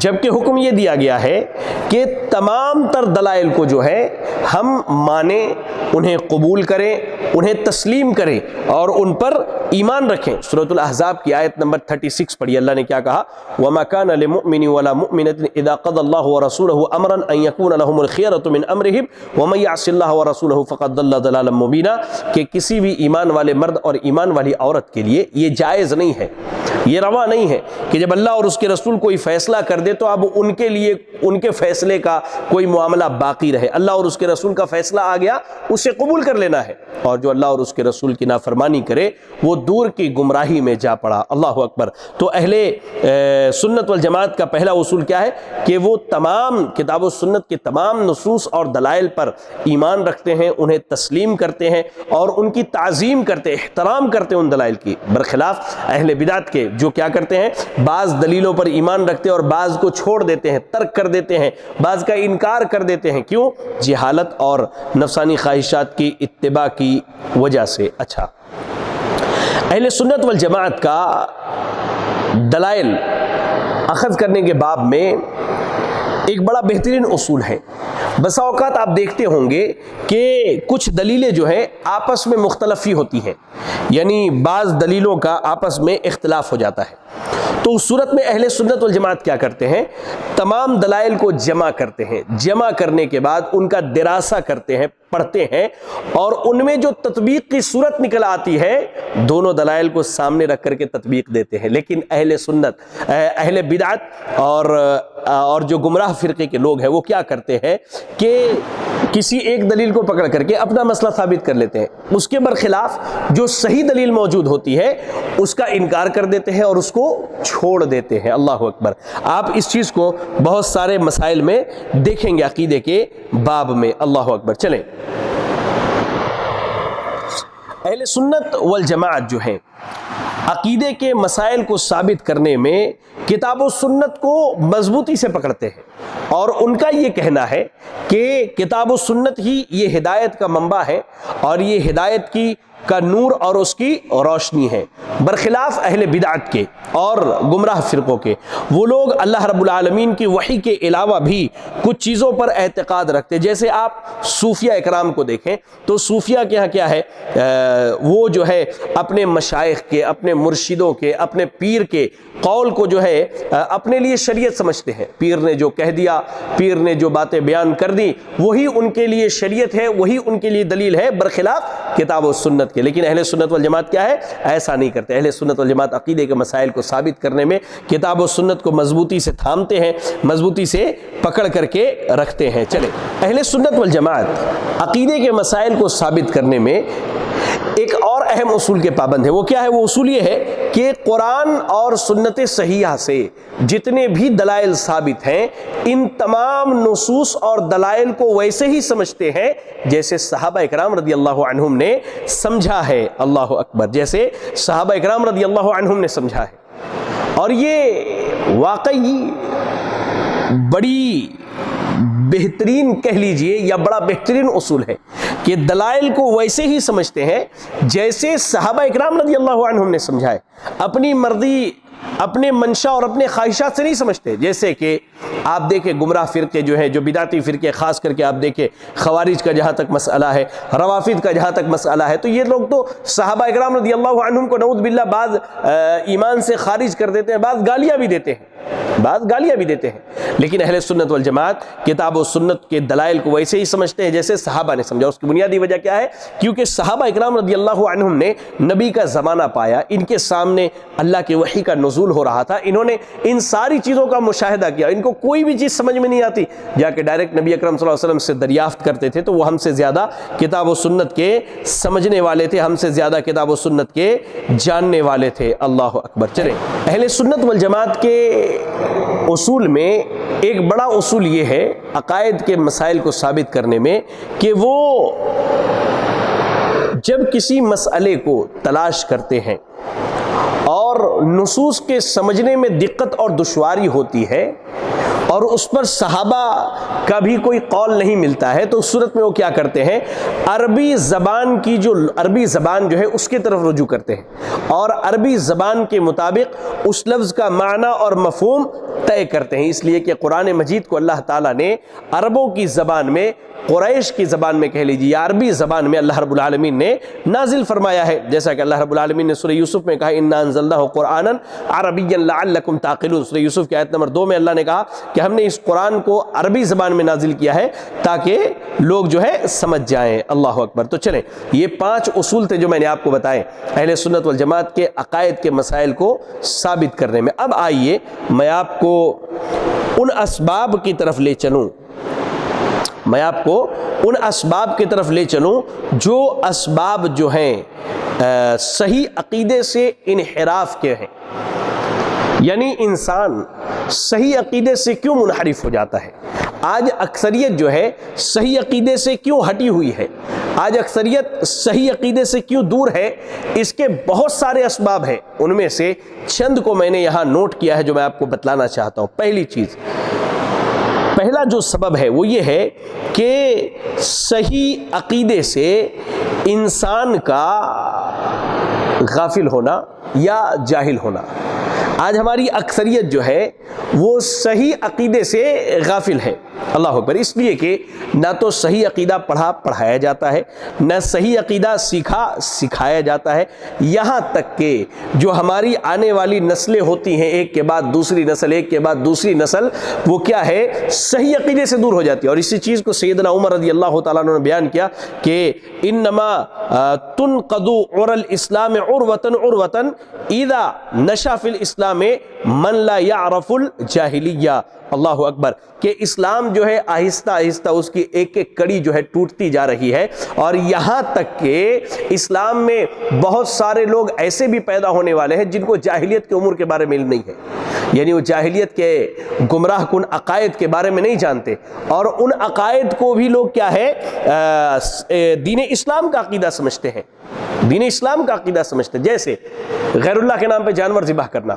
جبکہ حکم یہ دیا گیا ہے کہ تمام تر دلائل کو جو ہے ہم مانیں، انہیں قبول کریں، انہیں تسلیم کریں اور ان پر ایمان رکھیں۔ سورۃ الاحزاب کی آیت نمبر 36 پڑھی، اللہ نے کیا کہا؟ وَمَا كَانَ لِمُؤْمِنٍ وَلَا مُؤْمِنَةٍ إِذَا قَضَى اللَّهُ وَرَسُولُهُ أَمْرًا أَن يَكُونَ لَهُمُ الْخِيَرَةُ مِنْ أَمْرِهِمْ وَمَن يَعْصِ اللَّهَ وَرَسُولَهُ فَقَدْ ضَلَّ ضَلَالًا مُبِينًا، کہ کسی بھی ایمان والے مرد اور ایمان والی عورت کے لیے یہ جائز نہیں ہے، یہ روا نہیں ہے کہ جب اللہ اور اس کے رسول کوئی فیصلہ کر دے تو اب ان کے لیے ان کے فیصلے کا کوئی معاملہ باقی رہے۔ اللہ اور اس کے رسول کا فیصلہ آ گیا، اسے قبول کر لینا ہے، اور جو اللہ اور اس کے رسول کی نافرمانی کرے وہ دور کی گمراہی میں جا پڑا۔ اللہ اکبر۔ تو اہل سنت والجماعت کا پہلا اصول کیا ہے کہ وہ تمام کتاب و سنت کے تمام نصوص اور دلائل پر ایمان رکھتے ہیں، انہیں تسلیم کرتے ہیں اور ان کی تعظیم کرتے، احترام کرتے ہیں ان دلائل کی، برخلاف اہل بدعت کے جو کیا کرتے ہیں؟ بعض دلیلوں پر ایمان رکھتے ہیں اور بعض کو چھوڑ دیتے ہیں، ترک کر دیتے ہیں، بعض کا انکار کر دیتے ہیں۔ کیوں؟ جہالت اور نفسانی خواہشات کی اتباع کی وجہ سے۔ اچھا، اہل سنت والجماعت کا دلائل اخذ کرنے کے باب میں ایک بڑا بہترین اصول ہے۔ بسا اوقات آپ دیکھتے ہوں گے کہ کچھ دلیلیں جو ہیں آپس میں مختلف ہی ہوتی ہیں، یعنی بعض دلیلوں کا آپس میں اختلاف ہو جاتا ہے، تو اس صورت میں اہل سنت والجماعت کیا کرتے ہیں؟ تمام دلائل کو جمع کرتے ہیں، جمع کرنے کے بعد ان کا دراسہ کرتے ہیں، پڑھتے ہیں، اور ان میں جو تطبیق کی صورت نکل آتی ہے دونوں دلائل کو سامنے رکھ کر کے تطبیق دیتے ہیں۔ لیکن اہل سنت، اہل بدعت اور جو گمراہ فرقے کے لوگ ہیں وہ کیا کرتے ہیں کہ کسی ایک دلیل کو پکڑ کر کے اپنا مسئلہ ثابت کر لیتے ہیں، اس کے برخلاف جو صحیح دلیل موجود ہوتی ہے اس کا انکار کر دیتے ہیں اور اس کو چھوڑ دیتے ہیں۔ اللہ اکبر۔ آپ اس چیز کو بہت سارے مسائل میں دیکھیں گے عقیدے کے باب میں۔ اللہ اکبر۔ چلیں، اہل سنت والجماعت جو ہیں عقیدے کے مسائل کو ثابت کرنے میں کتاب و سنت کو مضبوطی سے پکڑتے ہیں، اور ان کا یہ کہنا ہے کہ کتاب و سنت ہی یہ ہدایت کا منبع ہے اور یہ ہدایت کا نور اور اس کی روشنی ہے، برخلاف اہل بدعت کے اور گمراہ فرقوں کے۔ وہ لوگ اللہ رب العالمین کی وحی کے علاوہ بھی کچھ چیزوں پر اعتقاد رکھتے، جیسے آپ صوفیہ اکرام کو دیکھیں تو صوفیہ کے یہاں کیا ہے، وہ جو ہے اپنے مشائخ کے، اپنے مرشدوں کے، اپنے پیر کے قول کو جو ہے اپنے لیے شریعت سمجھتے ہیں۔ پیر نے جو کہہ دیا، پیر نے جو باتیں بیان کر دی، وہی ان کے لیے شریعت ہے، وہی ان کے لیے دلیل ہے، برخلاف کتاب و سنت کے۔ لیکن اہل سنت والجماعت کیا ہے، ایسا نہیں کرتے۔ اہل سنت والجماعت عقیدے کے مسائل کو ثابت کرنے میں کتاب و سنت کو مضبوطی سے تھامتے ہیں، مضبوطی سے پکڑ کر کے رکھتے ہیں۔ چلے، اہل سنت والجماعت عقیدے کے مسائل کو ثابت کرنے میں ایک اور اہم اصول کے پابند ہے۔ وہ کیا ہے؟ وہ اصول یہ ہے کہ قرآن اور سنت صحیحہ سے جتنے بھی دلائل ثابت ہیں، ان تمام نصوص اور دلائل کو ویسے ہی سمجھتے ہیں جیسے صحابہ اکرام رضی اللہ عنہم نے سمجھا ہے۔ اللہ اکبر! جیسے صحابہ اکرام رضی اللہ عنہم نے سمجھا ہے۔ اور یہ واقعی بڑی بہترین کہہ لیجئے یا بڑا بہترین اصول ہے کہ دلائل کو ویسے ہی سمجھتے ہیں جیسے صحابہ اکرام رضی اللہ عنہم نے سمجھا ہے۔ اپنی مرضی، اپنے منشا اور اپنے خواہشات سے نہیں سمجھتے۔ جیسے کہ آپ دیکھیں گمراہ فرقے جو ہیں، جو بدعتی فرقے، خاص کر کے آپ دیکھیں خوارج کا جہاں تک مسئلہ ہے، روافض کا جہاں تک مسئلہ ہے، تو یہ لوگ تو صحابہ اکرام رضی اللہ عنہم کو نعوذ باللہ بعض ایمان سے خارج کر دیتے ہیں، بعض گالیاں بھی دیتے ہیں، لیکن اہل سنت والجماعت کتاب و سنت کے دلائل کو ویسے ہی سمجھتے ہیں جیسے صحابہ نے سمجھا۔ اس کی بنیادی وجہ کیا ہے؟ کیونکہ صحابہ اکرام رضی اللہ عنہم نے نبی کا زمانہ پایا، ان کے سامنے اللہ کی وحی کا نزول ہو رہا تھا، انہوں نے ان ساری چیزوں کا مشاہدہ کیا، ان کو کوئی بھی چیز سمجھ میں نہیں آتی، جا کے ڈائریکٹ نبی اکرم صلی اللہ علیہ وسلم سے دریافت کرتے تھے، تو وہ ہم سے زیادہ کتاب و سنت کے سمجھنے والے تھے، ہم سے زیادہ کتاب و سنت کے جاننے والے تھے۔ اللہ اکبر! چلیں، اہل سنت والجماعت کے اصول میں ایک بڑا اصول یہ ہے عقائد کے مسائل کو ثابت کرنے میں کہ وہ جب کسی مسئلے کو تلاش کرتے ہیں اور نصوص کے سمجھنے میں دقت اور دشواری ہوتی ہے اور اس پر صحابہ کا بھی کوئی قول نہیں ملتا ہے، تو اس صورت میں وہ کیا کرتے ہیں؟ عربی زبان جو ہے اس کی طرف رجوع کرتے ہیں اور عربی زبان کے مطابق اس لفظ کا معنی اور مفہوم طے کرتے ہیں۔ اس لیے کہ قرآن مجید کو اللہ تعالیٰ نے عربوں کی زبان میں، قریش کی زبان میں کہہ لیجیے یا عربی زبان میں اللہ رب العالمین نے نازل فرمایا ہے، جیسا کہ اللہ رب العالمین نے سورہ یوسف میں کہا اِنَّا أَنزَلْنَاهُ قُرْآنًا عَرَبِيًّا لَعَلَّكُمْ تَعْقِلُونَ۔ سورہ یوسف کی آیت نمبر 2 میں اللہ نے کہا کہ ہم نے اس قرآن کو عربی زبان میں نازل کیا ہے تاکہ لوگ جو ہے سمجھ جائیں۔ اللہ اکبر! تو چلیں، یہ 5 اصول تھے جو میں نے آپ کو بتائے اہل سنت والجماعت کے عقائد کے مسائل کو ثابت کرنے میں۔ اب آئیے میں آپ کو ان اسباب کی طرف لے چلوں، جو اسباب جو ہیں صحیح عقیدے سے انحراف کے ہیں، یعنی انسان صحیح عقیدے سے کیوں منحرف ہو جاتا ہے، آج اکثریت جو ہے صحیح عقیدے سے کیوں ہٹی ہوئی ہے، آج اکثریت صحیح عقیدے سے کیوں دور ہے، اس کے بہت سارے اسباب ہیں، ان میں سے چند کو میں نے یہاں نوٹ کیا ہے جو میں آپ کو بتلانا چاہتا ہوں۔ پہلا جو سبب ہے وہ یہ ہے کہ صحیح عقیدے سے انسان کا غافل ہونا یا جاہل ہونا۔ آج ہماری اکثریت جو ہے وہ صحیح عقیدے سے غافل ہے۔ اللہ اکبر! اس لیے کہ نہ تو صحیح عقیدہ پڑھایا جاتا ہے، نہ صحیح عقیدہ سکھایا جاتا ہے، یہاں تک کہ جو ہماری آنے والی نسلیں ہوتی ہیں، ایک کے بعد دوسری نسل، وہ کیا ہے؟ صحیح عقیدے سے دور ہو جاتی ہے۔ اور اسی چیز کو سیدنا عمر رضی اللہ تعالیٰ عنہ نے بیان کیا کہ انما تنقض عر الاسلام عروة اذا نشا فی الاسلام من لا يعرف الجاہلیہ۔ اللہ اکبر! کہ اسلام جو ہے آہستہ آہستہ اس کی ایک ایک کڑی جو ہے ٹوٹتی جا رہی ہے، اور یہاں تک کہ اسلام میں بہت سارے لوگ ایسے بھی پیدا ہونے والے ہیں جن کو جاہلیت کے امور کے بارے میں علم نہیں ہے، یعنی وہ جاہلیت کے گمراہ کن عقائد کے بارے میں نہیں جانتے، اور ان عقائد کو بھی لوگ کیا ہے دین اسلام کا عقیدہ سمجھتے ہیں۔ دین اسلام کا عقیدہ سمجھتے. جیسے غیر اللہ کے نام پہ جانور ذبح کرنا,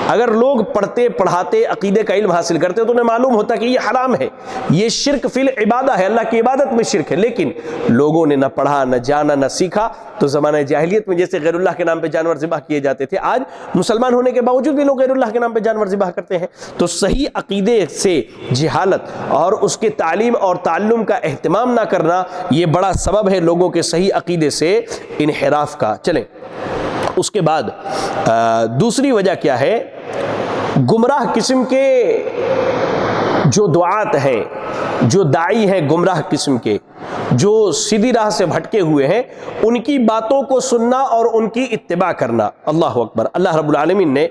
اگر لوگ پڑھتے پڑھاتے عقیدے کا علم حاصل کرتے تو انہیں معلوم ہوتا کہ یہ حرام ہے, یہ شرک فی العبادہ ہے, اللہ کی عبادت میں شرک ہے. لیکن لوگوں نے نہ پڑھا, نہ جانا, نہ سیکھا, تو زمانہ جاہلیت میں جیسے غیر اللہ کے نام پہ جانور ذبح کیے جاتے تھے, آج مسلمان ہونے کے باوجود بھی لوگ غیر اللہ کے نام پہ جانور ذبح کرتے ہیں. تو صحیح عقیدے سے جہالت اور اس کے تعلیم اور تعلم کا اہتمام نہ کرنا, یہ بڑا سبب ہے لوگوں کے صحیح عقیدے سے انحراف کا. چلیں اس کے بعد دوسری وجہ کیا ہے؟ گمراہ قسم کے جو دعات ہیں, جو داعی ہیں گمراہ قسم کے, جو سیدھی راہ سے بھٹکے ہوئے ہیں, ان کی باتوں کو سننا اور ان کی اتباع کرنا. اللہ اکبر. اللہ رب العالمین نے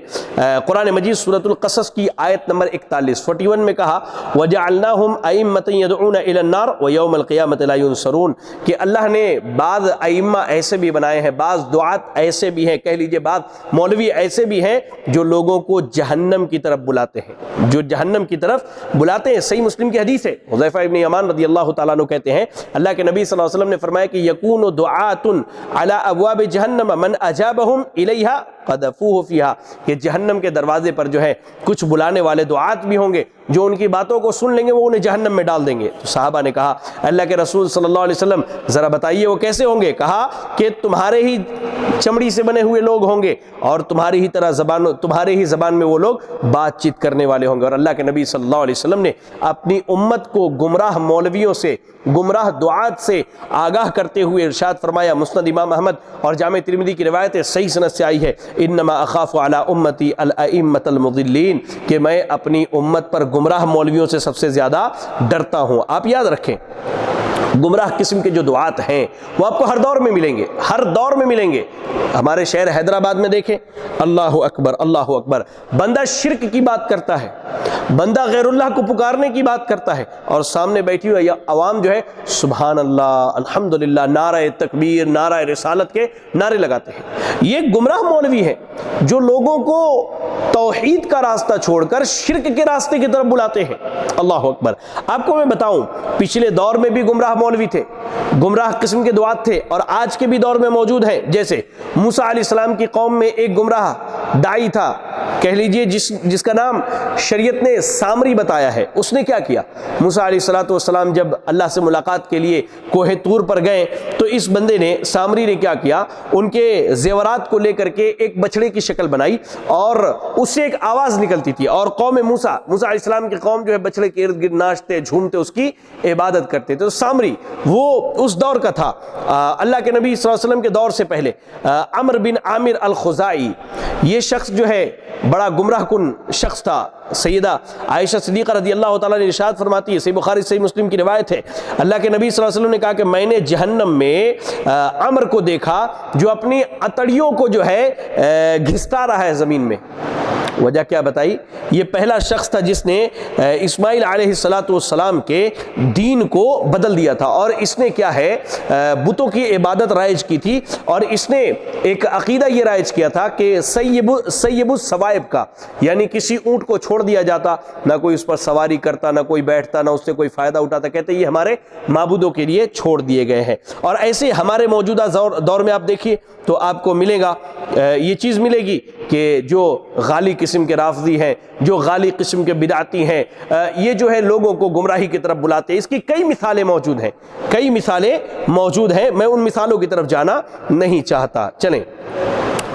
قرآن مجید سورۃ القصص کی آیت نمبر 41 میں کہا وَجَعَلْنَاهُمْ أَئِمَّةً يَدْعُونَ إِلَى النَّارِ وَيَوْمَ الْقِيَامَةِ لَا يُنصَرُونَ, کہ اللہ نے بعض ائمہ ایسے بھی بنائے ہیں, بعض دعات ایسے بھی ہیں, کہہ لیجئے بعض مولوی ایسے بھی ہیں جو لوگوں کو جہنم کی طرف بلاتے ہیں, جو جہنم کی طرف بلاتے ہیں. صحیح مسلم کی حدیث ہے, حذیفہ ابن یمان رضی اللہ تعالیٰ عنہ کہتے ہیں اللہ کے نبی صلی اللہ علیہ وسلم نے فرمایا کہ یکون دعات علی ابواب جہنم من اجابہم الیہا قذفوہ فیہا, کہ جہنم کے دروازے پر جو ہے کچھ بلانے والے دعات بھی ہوں گے جو ان کی باتوں کو سن لیں گے وہ انہیں جہنم میں ڈال دیں گے. تو صحابہ نے کہا اللہ کے رسول صلی اللہ علیہ وسلم ذرا بتائیے وہ کیسے ہوں گے؟ کہا کہ تمہارے ہی چمڑی سے بنے ہوئے لوگ ہوں گے اور تمہاری ہی طرح تمہارے ہی زبان میں وہ لوگ بات چیت کرنے والے ہوں گے. اور اللہ کے نبی صلی اللہ علیہ وسلم نے اپنی امت کو گمراہ مولویوں سے, گمراہ دعات سے آگاہ کرتے ہوئے ارشاد فرمایا, مسند امام احمد اور جامع ترمذی کی روایت ہے, صحیح سند سے آئی ہے, انما اخاف علی امتی الائمۃ المضلین, کہ میں اپنی امت پر گمراہ مولویوں سے سب سے زیادہ ڈرتا ہوں. آپ یاد رکھیں گمراہ قسم کے جو دعات ہیں وہ آپ کو ہر دور میں ملیں گے, ہر دور میں ملیں گے. ہمارے شہر حیدرآباد میں دیکھیں, اللہ اکبر اللہ اکبر, بندہ شرک کی بات کرتا ہے, بندہ غیر اللہ کو پکارنے کی بات کرتا ہے, اور سامنے بیٹھی ہوئی عوام جو ہے سبحان اللہ الحمدللہ, نعرہ تکبیر, نعرہ رسالت کے نعرے لگاتے ہیں. یہ گمراہ مولوی ہیں جو لوگوں کو توحید کا راستہ چھوڑ کر شرک کے راستے کی طرف بلاتے ہیں. اللہ اکبر. آپ کو میں بتاؤں پچھلے دور میں بھی گمراہ مولوی تھے, گمراہ قسم کے دعات تھے, اور آج کے بھی دور میں موجود ہیں. جیسے موسیٰ علیہ السلام کی قوم میں ایک گمراہ داعی تھا, کہہ لیجئے جس کا نام شریعت نے سامری بتایا ہے. اس نے کیا کیا؟ موسیٰ علیہ السلام جب اللہ سے ملاقات کے لیے کوہ طور پر گئے تو اس بندے نے, سامری نے کیا کیا, ان کے زیورات کو لے کر کے ایک بچڑے کی شکل بنائی اور اس سے ایک آواز نکلتی تھی, اور قوم موسیٰ علیہ السلام کی قوم جو ہے بچڑے کے ارد گرد ناچتے جھومتے اس کی عبادت کرتے تھے. تو سامری وہ اس دور کا تھا. اللہ کے نبی صلی اللہ علیہ وسلم کے دور سے پہلے عمرو بن عامر الخزاعی, یہ شخص جو ہے بڑا گمراہ کن شخص تھا. سیدہ عائشہ صدیقہ رضی اللہ تعالیٰ نے ارشاد فرماتی ہے, صحیح بخاری صحیح مسلم کی روایت ہے, اللہ کے نبی صلی اللہ علیہ وسلم نے کہا کہ میں نے جہنم میں عمر کو دیکھا جو اپنی اتڑیوں کو جو ہے گھستا رہا ہے زمین میں. وجہ کیا بتائی؟ یہ پہلا شخص تھا جس نے اسماعیل علیہ السلام کے دین کو بدل دیا تھا, اور اس نے کیا ہے بتوں کی عبادت رائج کی تھی, اور اس نے ایک عقیدہ یہ رائج کیا تھا کہ سیب السوائب کا, یعنی کسی اونٹ کو چھوڑ دیا جاتا, نہ کوئی اس پر سواری کرتا, نہ کوئی بیٹھتا, نہ اس سے کوئی فائدہ اٹھاتا, کہتے یہ ہمارے معبودوں کے لیے چھوڑ دیے گئے ہیں. اور ایسے ہمارے موجودہ دور میں آپ دیکھیے تو آپ کو ملے گا, یہ چیز ملے گی کہ جو غالی قسم کے رافضی ہیں, جو غالی قسم کے بدعتی ہیں, یہ جو ہے لوگوں کو گمراہی کی طرف بلاتے ہیں. اس کی کئی مثالیں موجود ہیں, کئی مثالیں موجود ہیں, میں ان مثالوں کی طرف جانا نہیں چاہتا. چلیں,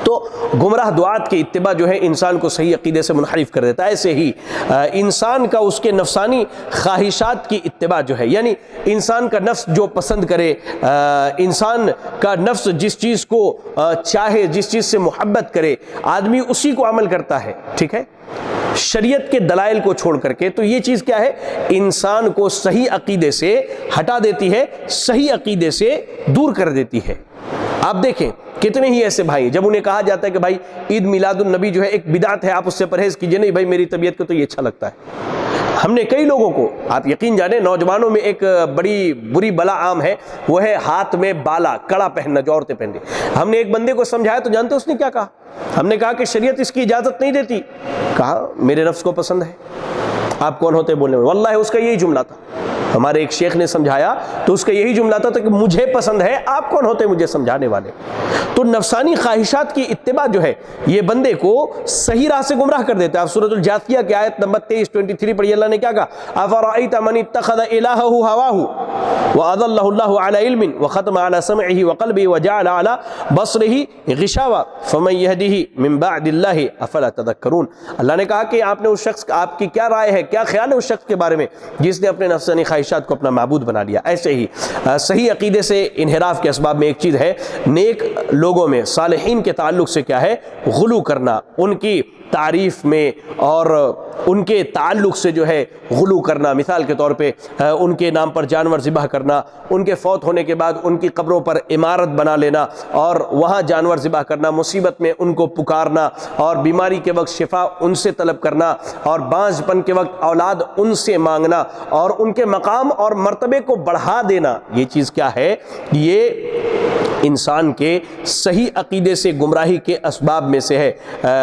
تو گمراہ دعات کی اتباع جو ہے انسان کو صحیح عقیدے سے منحرف کر دیتا ہے. ایسے ہی انسان کا اس کے نفسانی خواہشات کی اتباع جو ہے, یعنی انسان کا نفس جو پسند کرے, انسان کا نفس جس چیز کو چاہے, جس چیز سے محبت کرے, آدمی اسی کو عمل کرتا ہے. ٹھیک ہے, شریعت کے دلائل کو چھوڑ کر کے. تو یہ چیز کیا ہے, انسان کو صحیح عقیدے سے ہٹا دیتی ہے, صحیح عقیدے سے دور کر دیتی ہے. آپ دیکھیں کتنے ہی ایسے بھائی, جب انہیں کہا جاتا ہے کہ بھائی عید میلاد النبی جو ہے ایک بدعت ہے, آپ اس سے پرہیز کیجئے, نہیں بھائی میری طبیعت کو تو یہ اچھا لگتا ہے. ہم نے کئی لوگوں کو, آپ یقین جانیں نوجوانوں میں ایک بڑی بری بلا عام ہے, وہ ہے ہاتھ میں بالا کڑا پہننا جو عورتیں پہنتی. ہم نے ایک بندے کو سمجھایا تو جانتے اس نے کیا کہا؟ ہم نے کہا کہ شریعت اس کی اجازت نہیں دیتی. کہا میرے نفس کو پسند ہے. آپ کون ہوتے بولنے والے؟ واللہ اس کا یہی جملہ تھا. ہمارے ایک شیخ نے سمجھایا تو اس کا یہی جملہ تھا کہ مجھے پسند ہے، آپ کون ہوتے مجھے سمجھانے والے؟ تو نفسانی خواہشات کی اتباع جو ہے یہ بندے کو صحیح راہ سے گمراہ کر دیتا ہے. آپ سورۃ الجاثیہ کی آیت نمبر 23 پڑھی، اللہ نے کیا کہا؟ افرأیت من اتخذ الہہ ہواہ واضلہ اللہ علی علم وختم علی سمعہ وقلبہ وجعل علی بصرہ غشاوہ فمن یہدہ من بعد اللہ افلا تذکرون. اللہ نے کہا کہ آپ نے اس شخص، آپ کی کیا رائے ہے، کیا خیال ہے اس شخص کے بارے میں جس نے اپنے نفسانی خواہشات کو اپنا معبود بنا لیا؟ ایسے ہی صحیح عقیدے سے انحراف کے اسباب میں ایک چیز ہے، نیک لوگوں میں، صالحین کے تعلق سے کیا ہے؟ غلو کرنا، ان کی تعریف میں اور ان کے تعلق سے جو ہے غلو کرنا. مثال کے طور پہ ان کے نام پر جانور ذبح کرنا، ان کے فوت ہونے کے بعد ان کی قبروں پر عمارت بنا لینا اور وہاں جانور ذبح کرنا، مصیبت میں ان کو پکارنا اور بیماری کے وقت شفا ان سے طلب کرنا اور بانجھ پن کے وقت اولاد ان سے مانگنا اور ان کے مقام اور مرتبے کو بڑھا دینا. یہ چیز کیا ہے؟ یہ انسان کے صحیح عقیدے سے گمراہی کے اسباب میں سے ہے.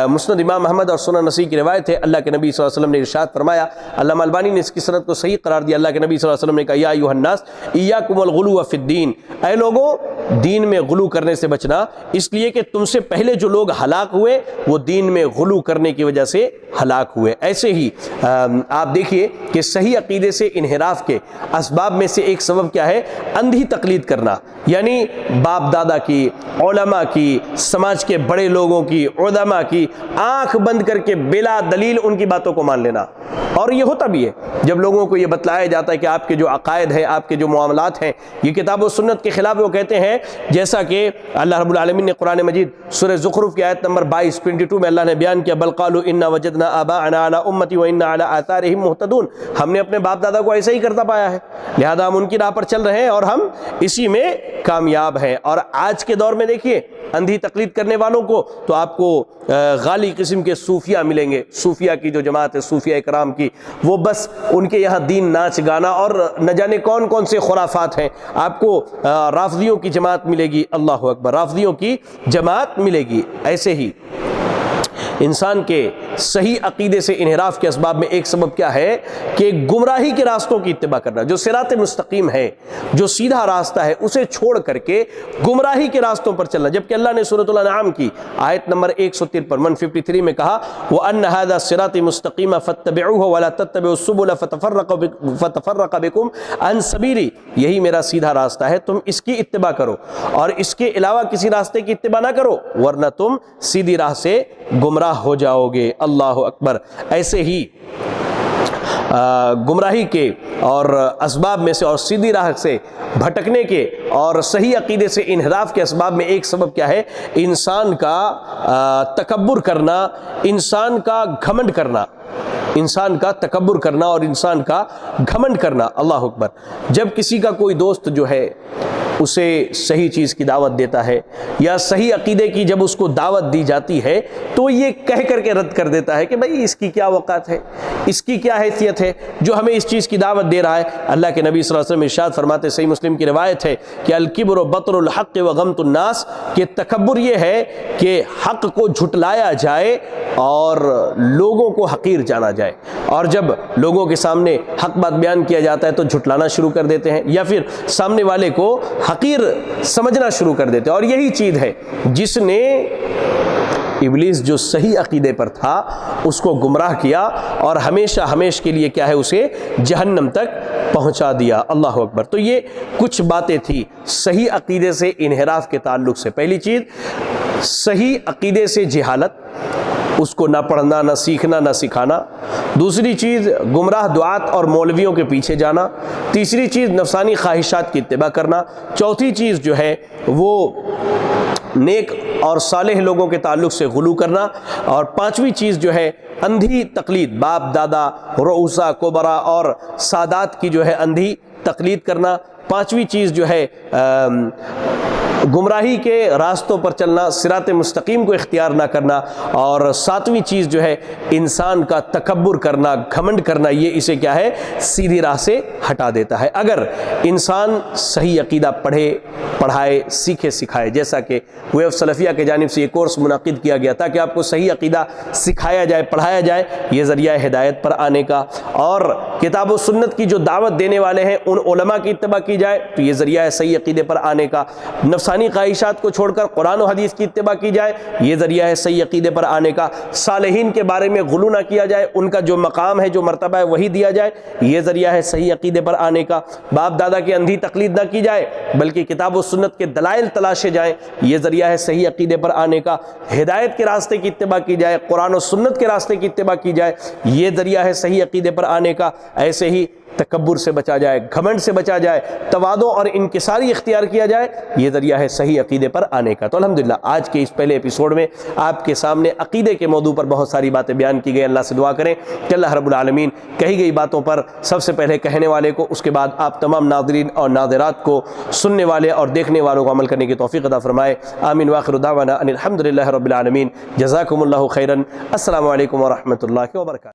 مسند امام احمد اور سنن نسائی کی روایت ہے، اللہ کے نبی صلی اللہ علیہ وسلم نے ارشاد فرمایا، علامہ البانی نے اس کی سند کو صحیح قرار دیا، اللہ کے نبی صلی اللہ علیہ وسلم نے کہا یا ایھا الناس ایاکم الغلو فی الدین، اے لوگوں دین میں غلو کرنے سے بچنا، اس لیے کہ تم سے پہلے جو لوگ ہلاک ہوئے وہ دین میں غلو کرنے کی وجہ سے ہلاک ہوئے. ایسے ہی آپ دیکھیے کہ صحیح عقیدے سے انحراف کے اسباب میں سے ایک سبب کیا ہے؟ اندھی تقلید کرنا، یعنی باپ دادا کی، علماء کی، سماج کے بڑے لوگوں کی، علماء کی آنکھ بند کر کے بلا دلیل ان کی باتوں کو مان لینا. اور یہ ہوتا بھی ہے جب لوگوں کو یہ بتلایا جاتا ہے کہ آپ کے جو عقائد ہیں، آپ کے جو معاملات ہیں یہ کتاب و سنت کے خلاف، وہ کہتے ہیں جیسا کہ اللہ رب العالمین نے قرآن مجید سورہ زخرف کی آیت نمبر 22 میں اللہ نے بیان کیا، بل قالوا انا وجدنا آباءنا علی امتی وانا علی آثارہم مہتدون، ہم نے اپنے باپ دادا کو ایسے ہی کرتا پایا ہے لہذا ہم ان کی راہ پر چل رہے ہیں اور ہم اسی میں کامیاب ہیں. اور آج کے دور میں دیکھیے اندھی تقلید کرنے والوں کو تو آپ کو غالی قسم کے صوفیہ ملیں گے. صوفیہ کی جو جماعت ہے، صوفیہ اکرام کی، وہ بس ان کے یہاں دین ناچ گانا اور نہ جانے کون کون سے خرافات ہیں. آپ کو رافضیوں کی جماعت ملے گی، اللہ اکبر، رافضیوں کی جماعت ملے گی. ایسے ہی انسان کے صحیح عقیدے سے انحراف کے اسباب میں ایک سبب کیا ہے کہ گمراہی کے راستوں کی اتباع کرنا. جو صراط مستقیم ہے، جو سیدھا راستہ ہے، اسے چھوڑ کر کے گمراہی کے راستوں پر چلنا. جبکہ اللہ نے سورۃ الانعام کی آیت نمبر 153 میں کہا وَأَنَّ هَذَا صِرَاطِ مُسْتَقِيمًا فَاتَّبِعُوهُ وَلَا تَتَّبِعُوا السُّبُلَ فَتَفَرَّقَ بِكُمْ عَنْ سَبِيلِهِ، یہی میرا سیدھا راستہ ہے، تم اس کی اتباع کرو اور اس کے علاوہ کسی راستے کی اتباع نہ کرو ورنہ تم سیدھی راہ سے گمراہ ہو جاؤ گے. اللہ اکبر. ایسے ہی گمراہی کے اور اسباب میں سے اور سیدھی راہ سے بھٹکنے کے اور صحیح عقیدے سے انحراف کے اسباب میں ایک سبب کیا ہے؟ انسان کا تکبر کرنا، انسان کا گھمنڈ کرنا، انسان کا تکبر کرنا اور انسان کا گھمنڈ کرنا. اللہ اکبر. جب کسی کا کوئی دوست جو ہے اسے صحیح چیز کی دعوت دیتا ہے یا صحیح عقیدے کی جب اس کو دعوت دی جاتی ہے تو یہ کہہ کر کے رد کر دیتا ہے کہ بھائی اس کی کیا اوقات ہے، اس کی کیا حیثیت ہے جو ہمیں اس چیز کی دعوت دے رہا ہے. اللہ کے نبی صلی اللہ علیہ وسلم ارشاد فرماتے، صحیح مسلم کی روایت ہے کہ الکبر بطر الحق وغمط الناس، کہ تکبر یہ ہے کہ حق کو جھٹلایا جائے اور لوگوں کو حقیر جانا جائے. اور جب لوگوں کے سامنے حق بات بیان کیا جاتا ہے تو جھٹلانا شروع کر دیتے ہیں یا پھر سامنے والے کو حقیر سمجھنا شروع کر دیتے ہیں. اور یہی چیز ہے جس نے ابلیس جو صحیح عقیدے پر تھا اس کو گمراہ کیا اور ہمیشہ ہمیشہ کے لیے کیا ہے اسے جہنم تک پہنچا دیا. اللہ اکبر. تو یہ کچھ باتیں تھی صحیح عقیدے سے انحراف کے تعلق سے. پہلی چیز صحیح عقیدے سے جہالت، اس کو نہ پڑھنا، نہ سیکھنا، نہ سکھانا. دوسری چیز گمراہ دعات اور مولویوں کے پیچھے جانا. تیسری چیز نفسانی خواہشات کی اتباع کرنا. چوتھی چیز جو ہے وہ نیک اور صالح لوگوں کے تعلق سے غلو کرنا. اور پانچویں چیز جو ہے اندھی تقلید، باپ دادا، رؤسا کبرا اور سادات کی جو ہے اندھی تقلید کرنا. 5ویں چیز جو ہے گمراہی کے راستوں پر چلنا، صراط مستقیم کو اختیار نہ کرنا، اور 7ویں چیز جو ہے انسان کا تکبر کرنا، گھمنڈ کرنا، یہ اسے کیا ہے سیدھی راہ سے ہٹا دیتا ہے۔ اگر انسان صحیح عقیدہ پڑھائے، سیکھے، سکھائے، جیسا کہ ویو سلفیہ کے جانب سے یہ کورس منعقد کیا گیا تھا کہ آپ کو صحیح عقیدہ سکھایا جائے، پڑھایا جائے، یہ ذریعہ ہدایت پر آنے کا، اور کتاب و سنت کی جو دعوت دینے والے ہیں ان علماء کی اتباع کی جائے تو یہ ذریعہ ہے صحیح عقیدے پر آنے کا، نفسانی خواہشات کو چھوڑ کر قرآن و حدیث کی اتباع کی جائے، یہ ذریعہ ہے صحیح عقیدے پر آنے کا، صالحین کے بارے میں غلو نہ کیا جائے، ان کا جو مقام ہے، جو مرتبہ ہے وہی دیا جائے، یہ ذریعہ ہے صحیح عقیدے پر آنے کا، باپ دادا کی اندھی تقلید نہ کی جائے بلکہ کتاب و سنت کے دلائل تلاشے جائیں، یہ ذریعہ ہے صحیح عقیدے پر آنے کا، ہدایت کے راستے کی اتباع کی جائے، قرآن و سنت کے راستے کی اتباع کی جائے، یہ ذریعہ ہے صحیح عقیدے پر آنے کا۔ ایسے ہی تکبر سے بچا جائے، گھمنڈ سے بچا جائے، تواضع اور انکساری اختیار کیا جائے، یہ ذریعہ ہے صحیح عقیدے پر آنے کا۔ تو الحمدللہ آج کے اس پہلے ایپیسوڈ میں آپ کے سامنے عقیدے کے موضوع پر بہت ساری باتیں بیان کی گئی۔ اللہ سے دعا کریں کہ اللہ رب العالمین کہی گئی باتوں پر سب سے پہلے کہنے والے کو، اس کے بعد آپ تمام ناظرین اور ناظرات کو، سننے والے اور دیکھنے والوں کو عمل کرنے کی توفیق عطا فرمائے۔ آمین وآخر دعوانا ان الحمدللہ رب العالمین۔ جزاکم اللہ خیرا۔ السلام علیکم ورحمۃ اللہ وبرکاتہ۔